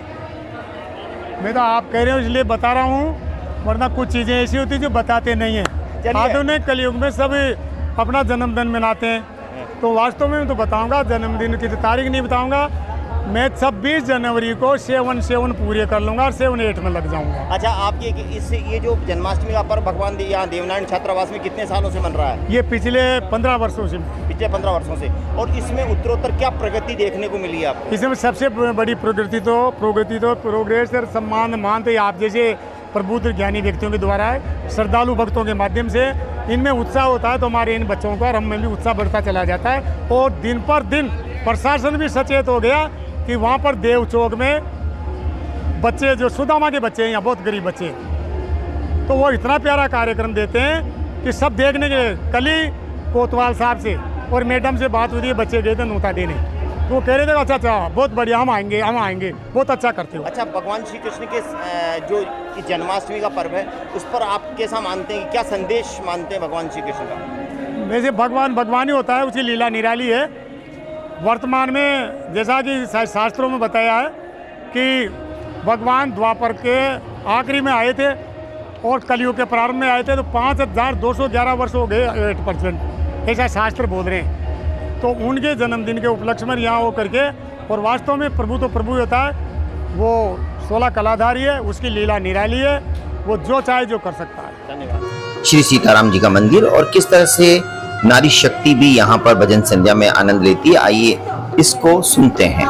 मैं तो आप कह रहे हो इसलिए बता रहा हूँ, वरना कुछ चीज़ें ऐसी होती हैं जो बताते नहीं हैं। आधुनिक कलयुग में सब अपना जन्मदिन मनाते हैं, तो वास्तव में मैं तो बताऊंगा, जन्मदिन की तारीख नहीं बताऊंगा। मैं 26 जनवरी को 7 पूरे कर लूँगा और 7 में लग जाऊँगा।
अच्छा, आप ये जो जन्माष्टमी का पर्व भगवान यहाँ देवनारायण छात्रावास में कितने सालों से मन रहा है?
ये पिछले 15 वर्षों से।
पिछले 15 वर्षों से। और इसमें उत्तरोत्तर क्या प्रगति देखने को मिली है आपको?
इसमें सबसे बड़ी प्रोग्रेस और सम्मान मानते आप जैसे प्रबुद्ध ज्ञानी व्यक्तियों के द्वारा है, श्रद्धालु भक्तों के माध्यम से इनमें उत्साह होता है, तो हमारे इन बच्चों का और हम में भी उत्साह बढ़ता चला जाता है। और दिन पर दिन प्रशासन भी सचेत हो गया कि वहाँ पर देव चौक में बच्चे जो सुदामा के बच्चे हैं, यहाँ बहुत गरीब बच्चे हैं, तो वो इतना प्यारा कार्यक्रम देते हैं कि सब देखने के। कल ही कोतवाल साहब से और मैडम से बात हुई थी, बच्चे गए थे नोता देने, तो वो कह रहे थे अच्छा बहुत बढ़िया, हम आएंगे, बहुत अच्छा करते हो।
अच्छा, भगवान श्री कृष्ण के जो जन्माष्टमी का पर्व है उस पर आप कैसा मानते हैं, क्या संदेश मानते हैं भगवान श्री कृष्ण का?
वैसे भगवान ही होता है, उसकी लीला निराली है। वर्तमान में जैसा कि शास्त्रों में बताया है कि भगवान द्वापर के आखिरी में आए थे और कलयुग के प्रारंभ में आए थे, तो 5211 वर्ष हो गए 8%, ऐसा शास्त्र बोल रहे हैं। तो उनके जन्मदिन के उपलक्ष्य में यहाँ हो करके, और वास्तव में प्रभु तो प्रभु होता है, वो 16 कलाधारी है, उसकी लीला निराली है, वो जो चाहे जो कर सकता है।
धन्यवाद। श्री सीताराम जी का मंदिर और किस तरह से नारी शक्ति भी यहाँ पर भजन संध्या में आनंद लेती है, आइए इसको सुनते हैं।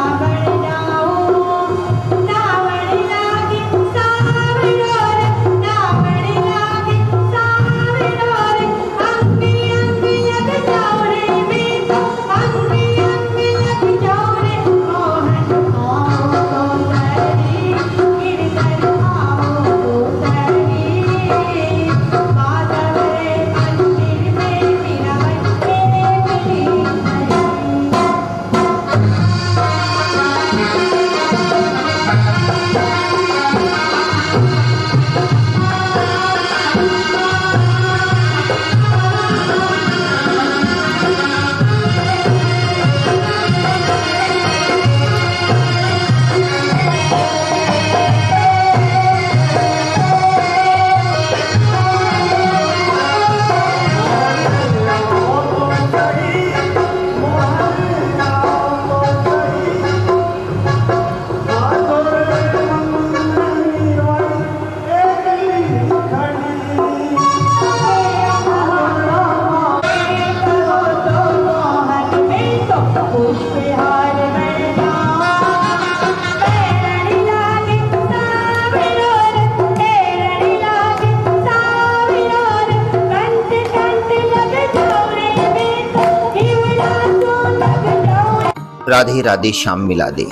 राधे राधे श्याम मिला दे।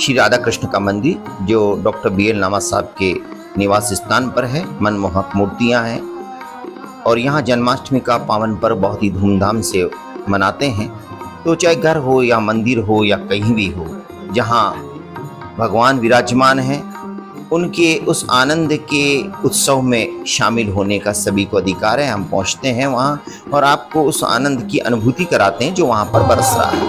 श्री राधा कृष्ण का मंदिर जो डॉक्टर BL नामा साहब के निवास स्थान पर है, मनमोहक मूर्तियां हैं और यहाँ जन्माष्टमी का पावन पर्व बहुत ही धूमधाम से मनाते हैं। तो चाहे घर हो या मंदिर हो या कहीं भी हो, जहाँ भगवान विराजमान हैं, उनके उस आनंद के उत्सव में शामिल होने का सभी को अधिकार है। हम पहुँचते हैं वहाँ और आपको उस आनंद की अनुभूति कराते हैं जो वहाँ पर बरस रहा है।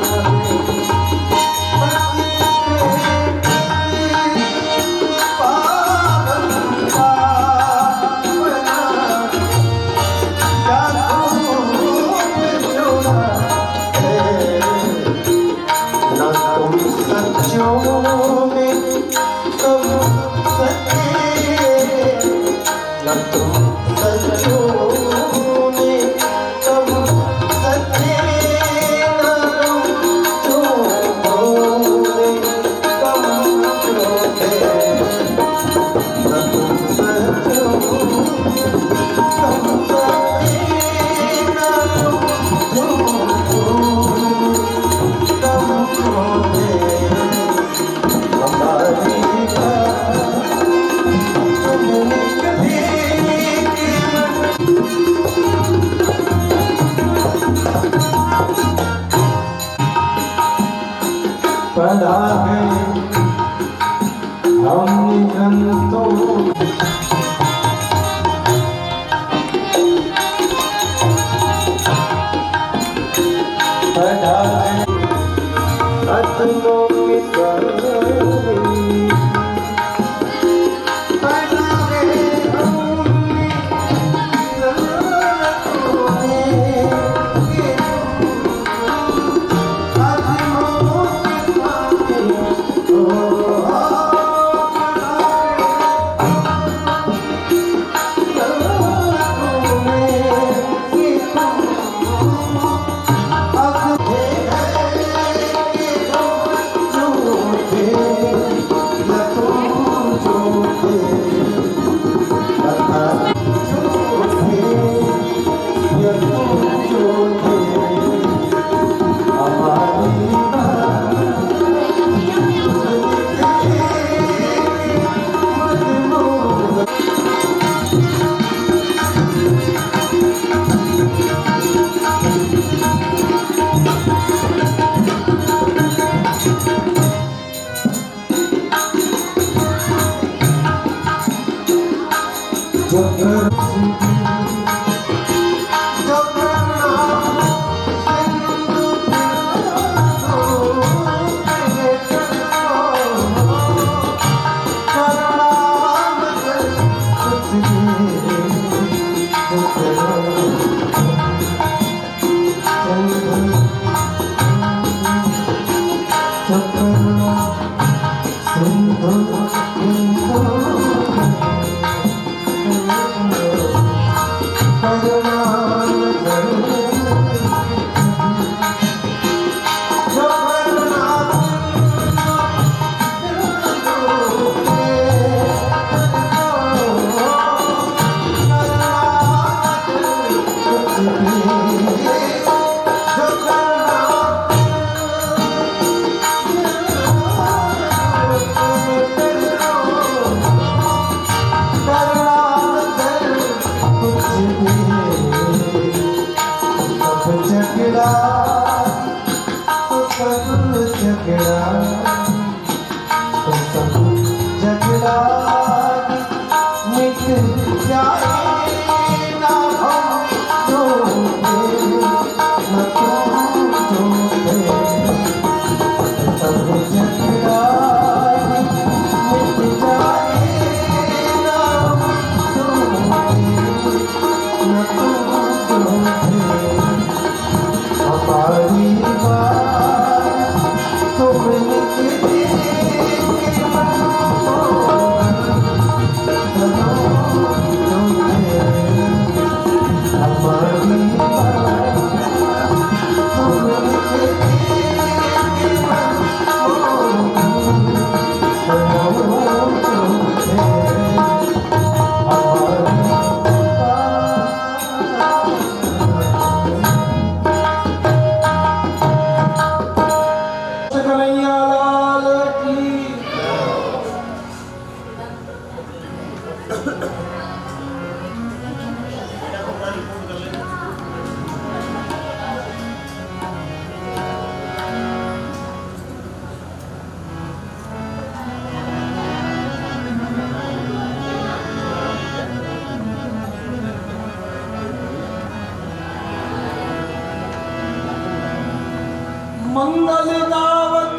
मंगल गावत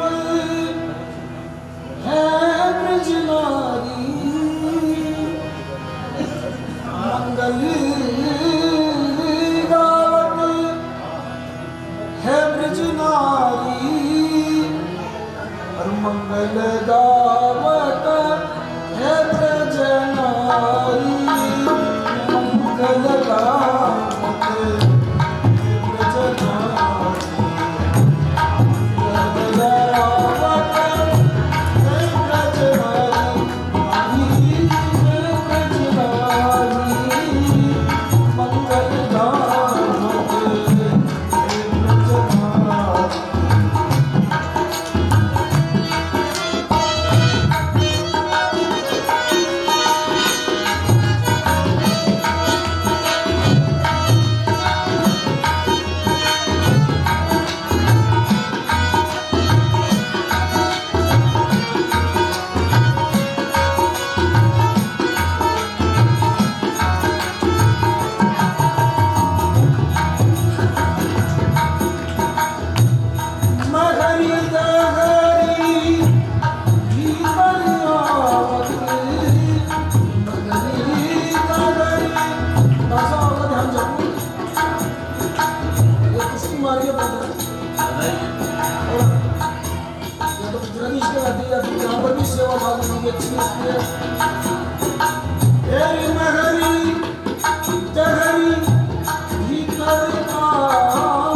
है ब्रज नारी, मंगल गावत है ब्रज नारी, और मंगल गावत है ब्रज नारी, मंगल गावत है ब्रज नारी। तेरी महरी जहरी भीतर आ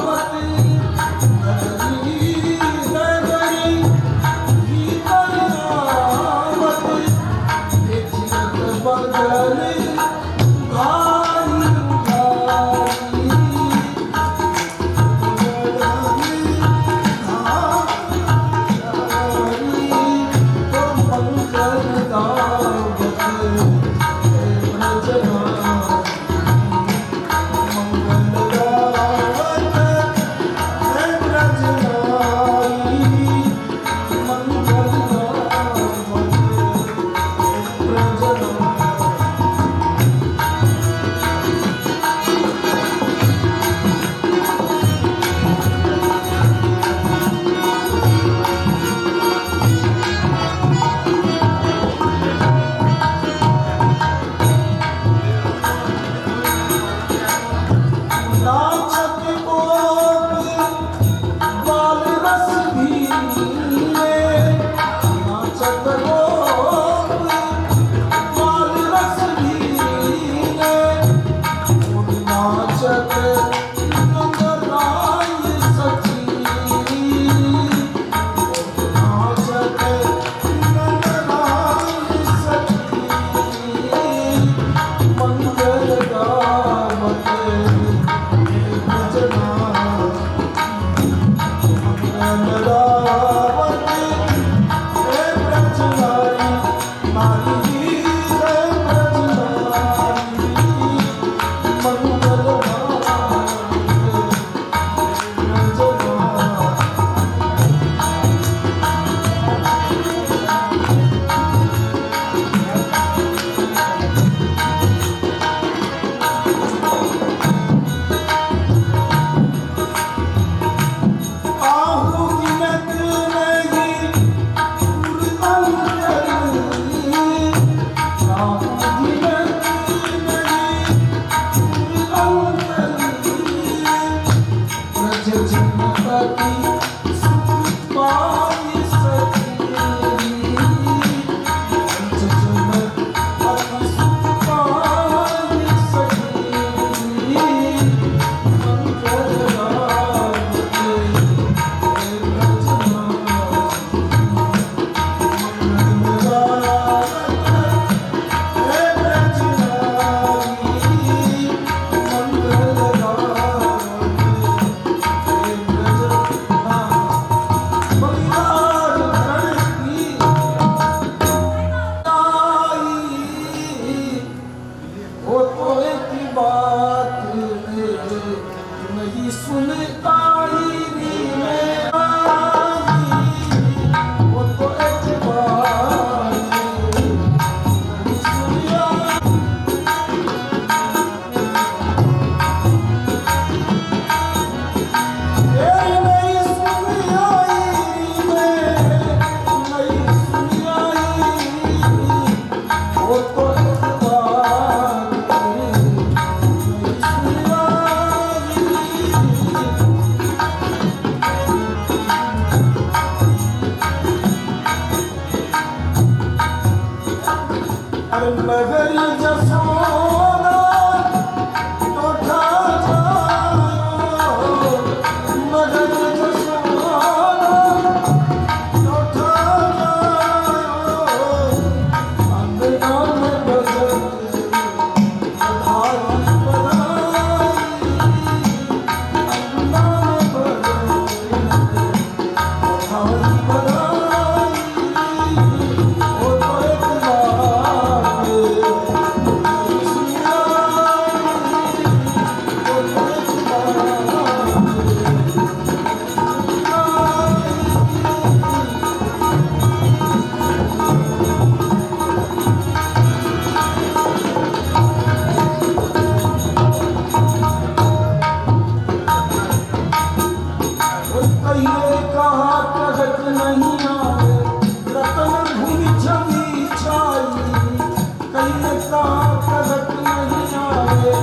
जन्नती सुख पाई सखी जन्नती सुख पाई सखी मंगल राम के रचना मंगल राम के रचना मंगल राम वो तो एक बात नहीं सुन आई री में आई वो तो एक बात नहीं सुन आई नहीं सुन आई री में नहीं सुन आई वो तो एक बात नहीं सुन आई अरे मगर जसोना टोठा जाओ मगर जसोना टोठा जाओ अंगना में बजत बधाई बधाई अंगना में बजत बधाई बधाई वो तो एक बात नहीं सुन आई वो तो एक बात कहिए कहा प्रगट नहीं आवे रतन भूमि छवि छाई कहिए कहा प्रगट नहीं आवे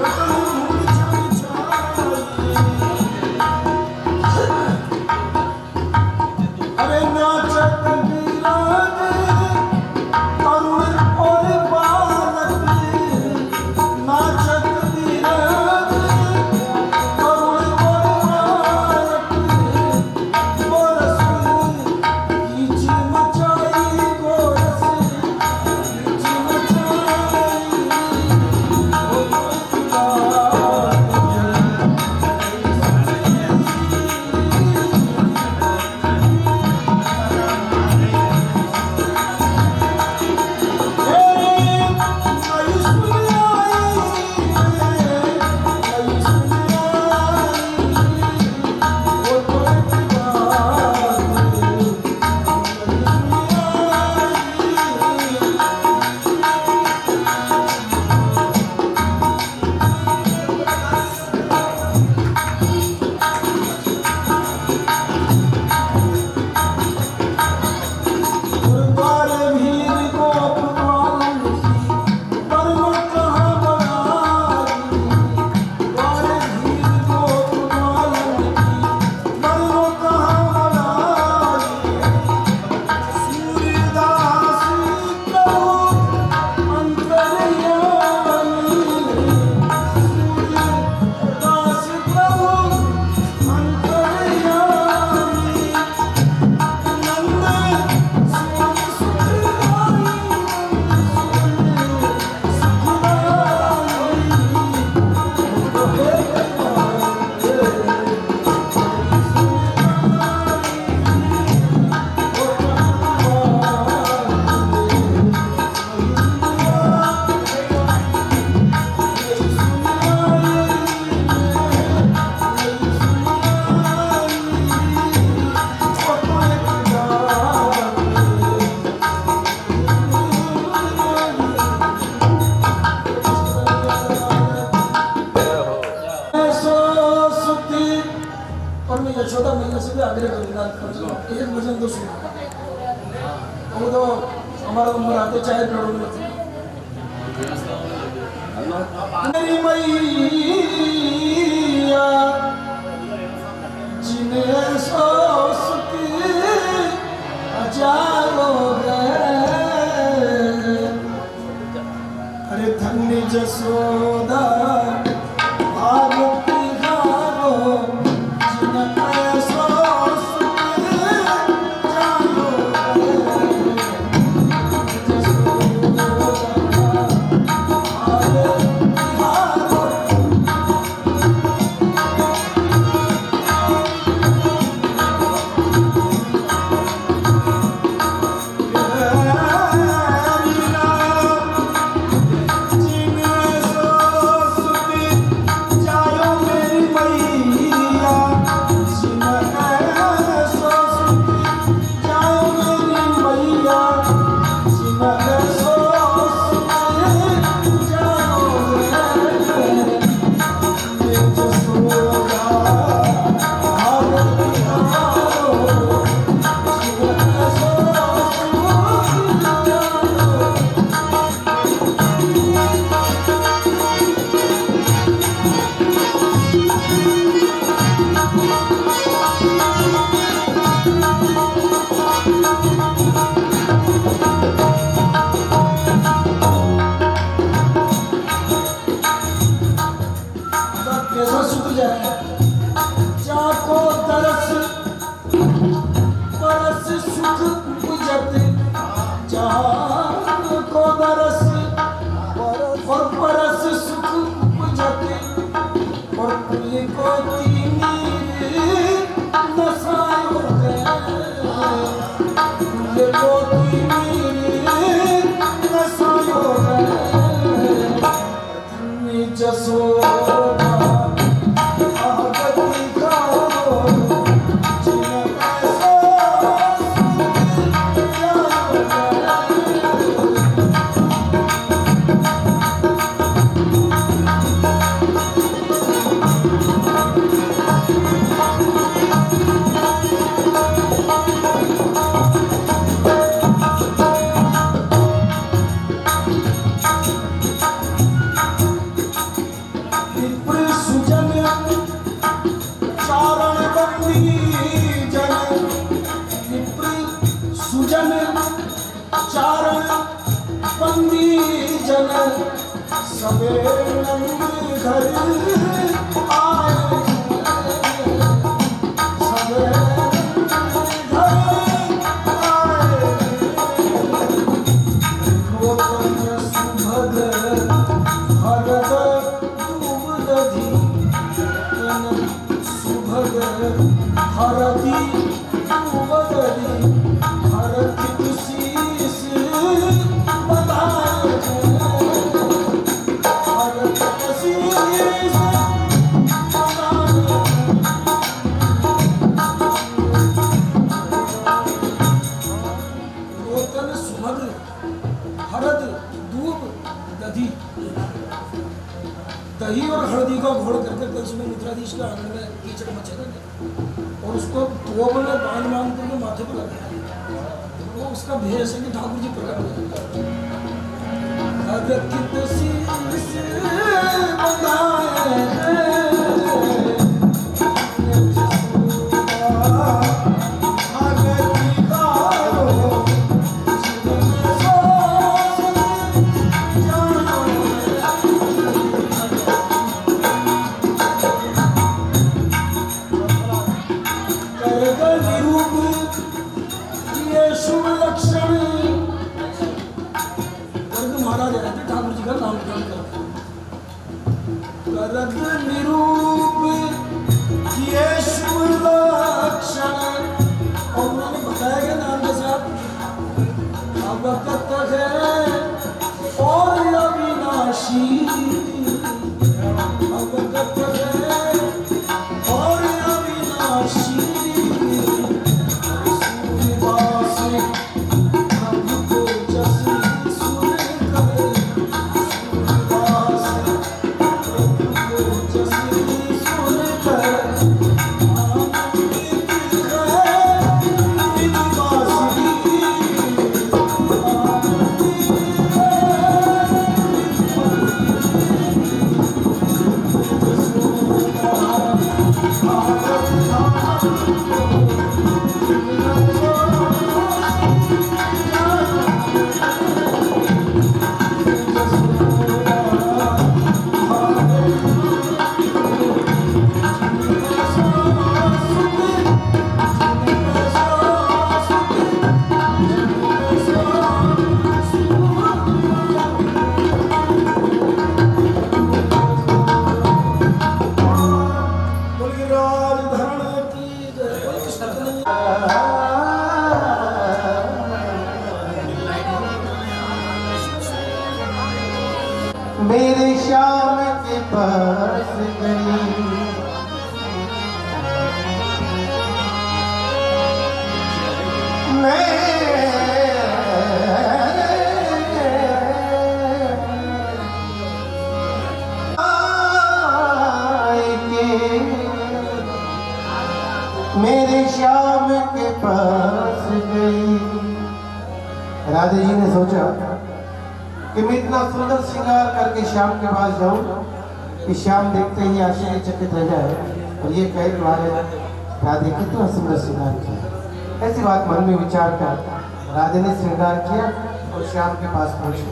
रतन भूमि छवि छाई अरे नाचत वीरान तरुण और बालक नाचत वीरान तरुण और बालक गोरस कीच मचाई गोरस कीच मचाई वो तो एक बात नहीं सुन आई नहीं सुन आई वो तो एक बात नहीं सुन आई गुरुद्वारे भीड़ गोप मालन की परम कहाँ बनाई द्वारे भीड़ गोप मालन की परम कहाँ बनाई सूर्यदास प्रभु अंतर्यामी सूर्यदास प्रभु अंतर्यामी और मैं यशोदा मैया से भी आग्रह करूंगा एक भजन तो सुनो वो तो हमारा नंबर आते चाहे करोड़ में मेरी मैया जिन्हें सोचती हजारों अरे धन्य जसोदा भारती हारो जिन्हें सोचती हजारों दही और हल्दी का घोल करके कलश में मित्राधीश के आंगन में कीचड़ मचेगा और उसको टोप में बांध करके माथे पर लगाया। वो उसका भेष है कि ठाकुर जी प्रकट just गिरिराज धरण की जय। बोल कृष्ण कन्हैया।
मेरे श्याम के पास गई मैं मेरे श्याम के पास गई। राधे जी ने सोचा कि मैं इतना सुंदर श्रृंगार करके श्याम के पास जाऊं कि श्याम देखते ही आश्चर्यचकित रह जाए और ये कहे तुम्हारे राधे कितना सुंदर श्रृंगार किया। ऐसी बात मन में विचार कर राधे ने श्रृंगार किया और श्याम के पास पहुंचे।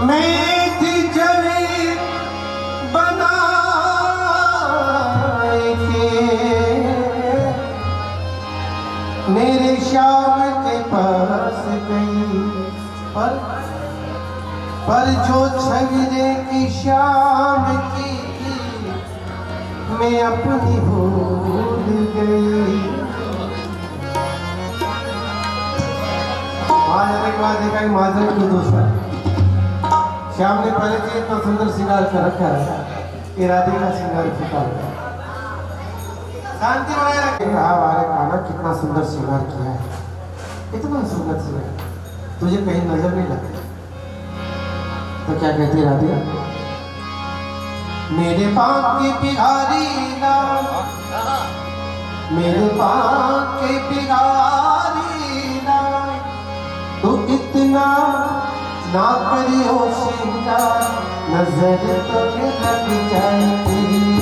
मैं थी जले बनाए के मेरे श्याम के पास गई पर जो छवि देखी श्याम की मैं अपनी भूल गई। आने के बाद देखा माधव की दूसरा श्याम ने पहले से इतना सुंदर श्रृंगार कर रखा है कि राधे का श्रृंगार फीका हो गया। शांति बनाए रखे। कहा वारे काना कितना सुंदर श्रृंगार किया है, कितना सुंदर श्रृंगार, तुझे कहीं नजर नहीं लगती। तो क्या कहती राधे, मेरे पाँव के बिहारी ना, मेरे पाँव के बिहारी ना, तू इतना ना करियो श्रृंगार, नजर तो लग जाए तेरी।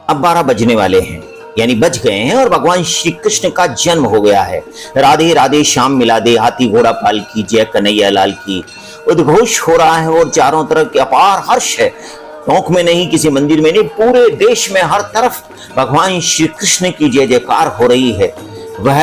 अब 12 बजने वाले हैं, यानी बज गए हैं और भगवान श्री कृष्ण का जन्म हो गया है। राधे राधे श्याम मिला दे, हाथी घोड़ा पाल की, जय कन्हैया लाल की उद्घोष हो रहा है और चारों तरफ अपार हर्ष है। टोंक में नहीं, किसी मंदिर में नहीं, पूरे देश में हर तरफ भगवान श्री कृष्ण की जय जयकार हो रही है। वह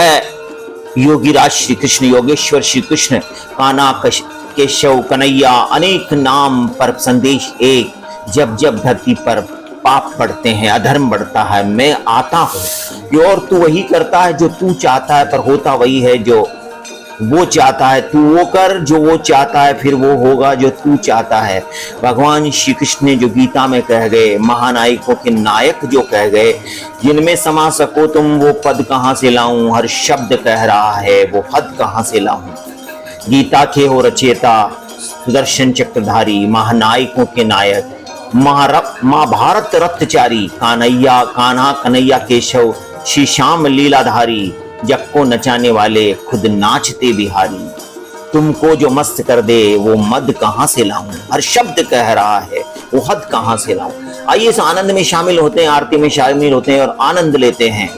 योगीराज श्री कृष्ण, योगेश्वर श्री कृष्ण, कान्हा, केशव, कन्हैया, अनेक नाम पर संदेश एक। जब जब धरती पर पाप बढ़ते हैं, अधर्म बढ़ता है, मैं आता हूं और तू वही करता है जो तू चाहता है, पर होता वही है जो वो चाहता है। तू वो कर जो वो चाहता है, फिर वो होगा जो तू चाहता है। भगवान श्री कृष्ण ने जो गीता में कह गए, महानायकों के नायक जो कह गए, जिनमें समा सको तुम वो पद कहां से लाऊं, हर शब्द कह रहा है वो हद कहां से लाऊं। गीता के हो रचेता, सुदर्शन चक्रधारी, महानायकों के नायक, महाभारत रत्नचारी, कान्हैया, कान्हा, कन्हैया, केशव, श्री श्याम लीलाधारी, जग को नचाने वाले खुद नाचते बिहारी। तुमको जो मस्त कर दे वो मद कहां से लाऊं, हर शब्द कह रहा है वो हद कहां से लाऊं। आइए इस आनंद में शामिल होते हैं, आरती में शामिल होते हैं और आनंद लेते हैं।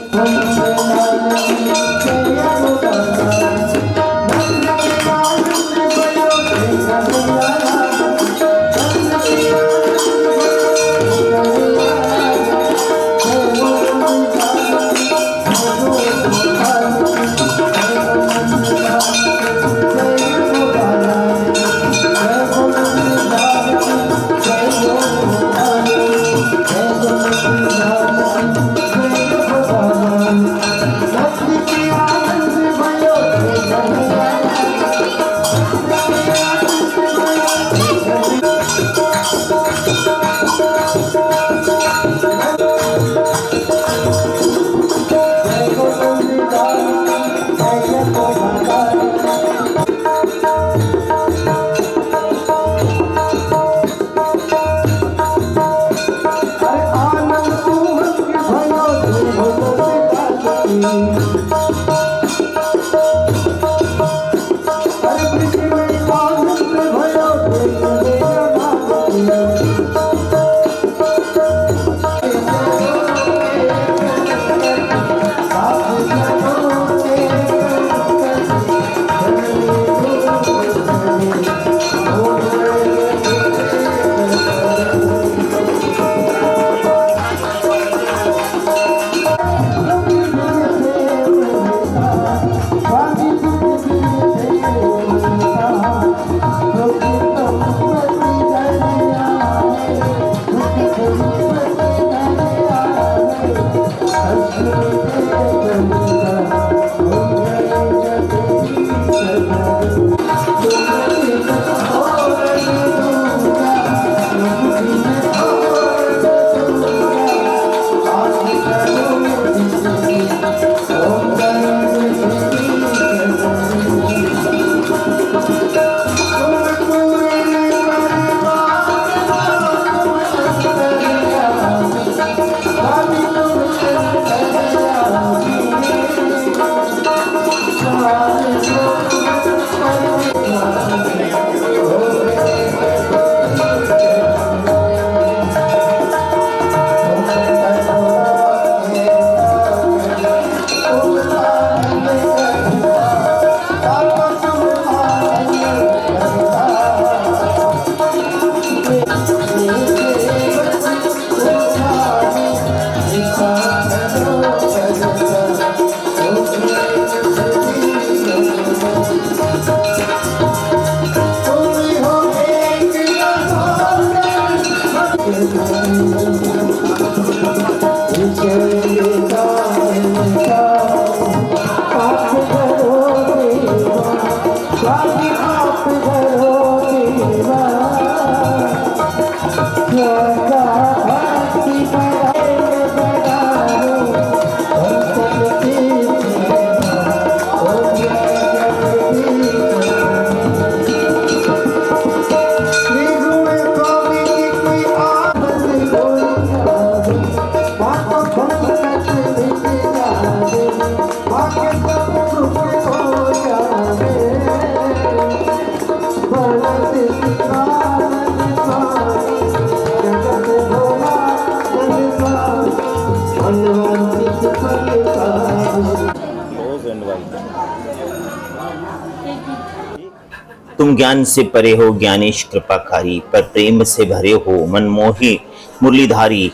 तुम ज्ञान से परे हो ज्ञानेश कृपाकारी, पर प्रेम से भरे हो मनमोही मुरलीधारी।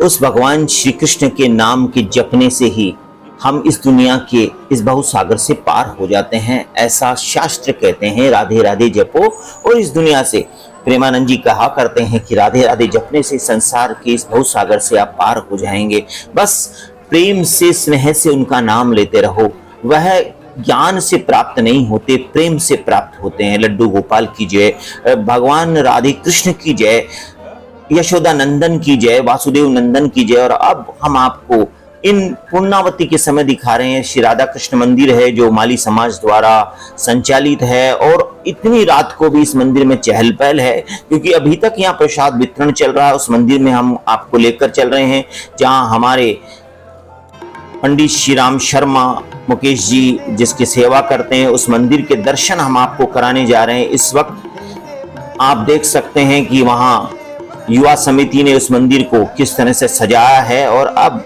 उस भगवान श्री कृष्ण के नाम के जपने से ही हम इस दुनिया के इस बहुसागर से पार हो जाते हैं, ऐसा शास्त्र कहते हैं। राधे राधे जपो और इस दुनिया से, प्रेमानंद जी कहा करते हैं कि राधे राधे जपने से संसार के इस बहुसागर से आप पार हो जाएंगे। बस प्रेम से स्नेह से उनका नाम लेते रहो। वह ज्ञान से प्राप्त नहीं होते, प्रेम से प्राप्त होते हैं। लड्डू गोपाल की जय, भगवान राधे कृष्ण की जय, यशोदा नंदन की जय, वासुदेव नंदन की जय। और अब हम आपको इन पूर्णावती के समय दिखा रहे हैं। श्री राधा कृष्ण मंदिर है जो माली समाज द्वारा संचालित है, और इतनी रात को भी इस मंदिर में चहल पहल है, क्योंकि अभी तक यहाँ प्रसाद वितरण चल रहा है। उस मंदिर में हम आपको लेकर चल रहे हैं जहाँ हमारे पंडित श्री राम शर्मा मुकेश जी जिसकी सेवा करते हैं, उस मंदिर के दर्शन हम आपको कराने जा रहे हैं। इस वक्त आप देख सकते हैं कि वहाँ युवा समिति ने उस मंदिर को किस तरह से सजाया है। और अब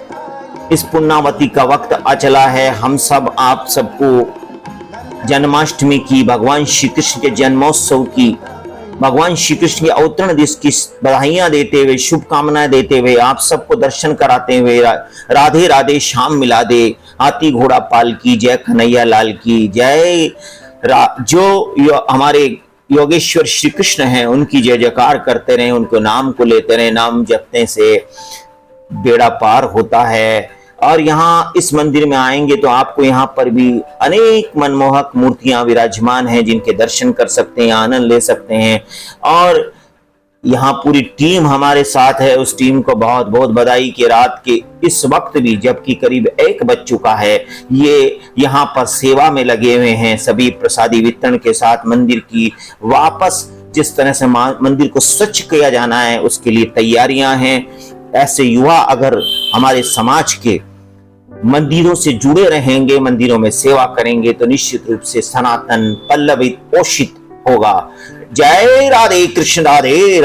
इस पुण्यवती का वक्त आ चला है। हम सब आप सबको जन्माष्टमी की, भगवान श्री कृष्ण के जन्मोत्सव की, भगवान श्री कृष्ण के अवतरण दिवस की बधाइयां देते हुए, शुभकामनाएं देते हुए, आप सबको दर्शन कराते हुए राधे राधे श्याम मिला दे, हाथी घोड़ा पाल की जय, कन्हैया लाल की जय। जो हमारे योगेश्वर श्री कृष्ण हैं उनकी जय जयकार करते रहे, उनको नाम को लेते रहे। नाम जपने से बेड़ा पार होता है। और यहाँ इस मंदिर में आएंगे तो आपको यहाँ पर भी अनेक मनमोहक मूर्तियां विराजमान हैं जिनके दर्शन कर सकते हैं, आनंद ले सकते हैं। और यहाँ पूरी टीम हमारे साथ है। उस टीम को बहुत बहुत बधाई कि रात के इस वक्त भी, जबकि करीब 1 बज चुका है, ये यहाँ पर सेवा में लगे हुए हैं। सभी प्रसादी वितरण के साथ मंदिर की वापस जिस तरह से मंदिर को स्वच्छ किया जाना है उसके लिए तैयारियां हैं। ऐसे युवा अगर हमारे समाज के मंदिरों से जुड़े रहेंगे, मंदिरों में सेवा करेंगे, तो निश्चित रूप से सनातन पल्लवित पोषित होगा। जय राधे कृष्ण राधे।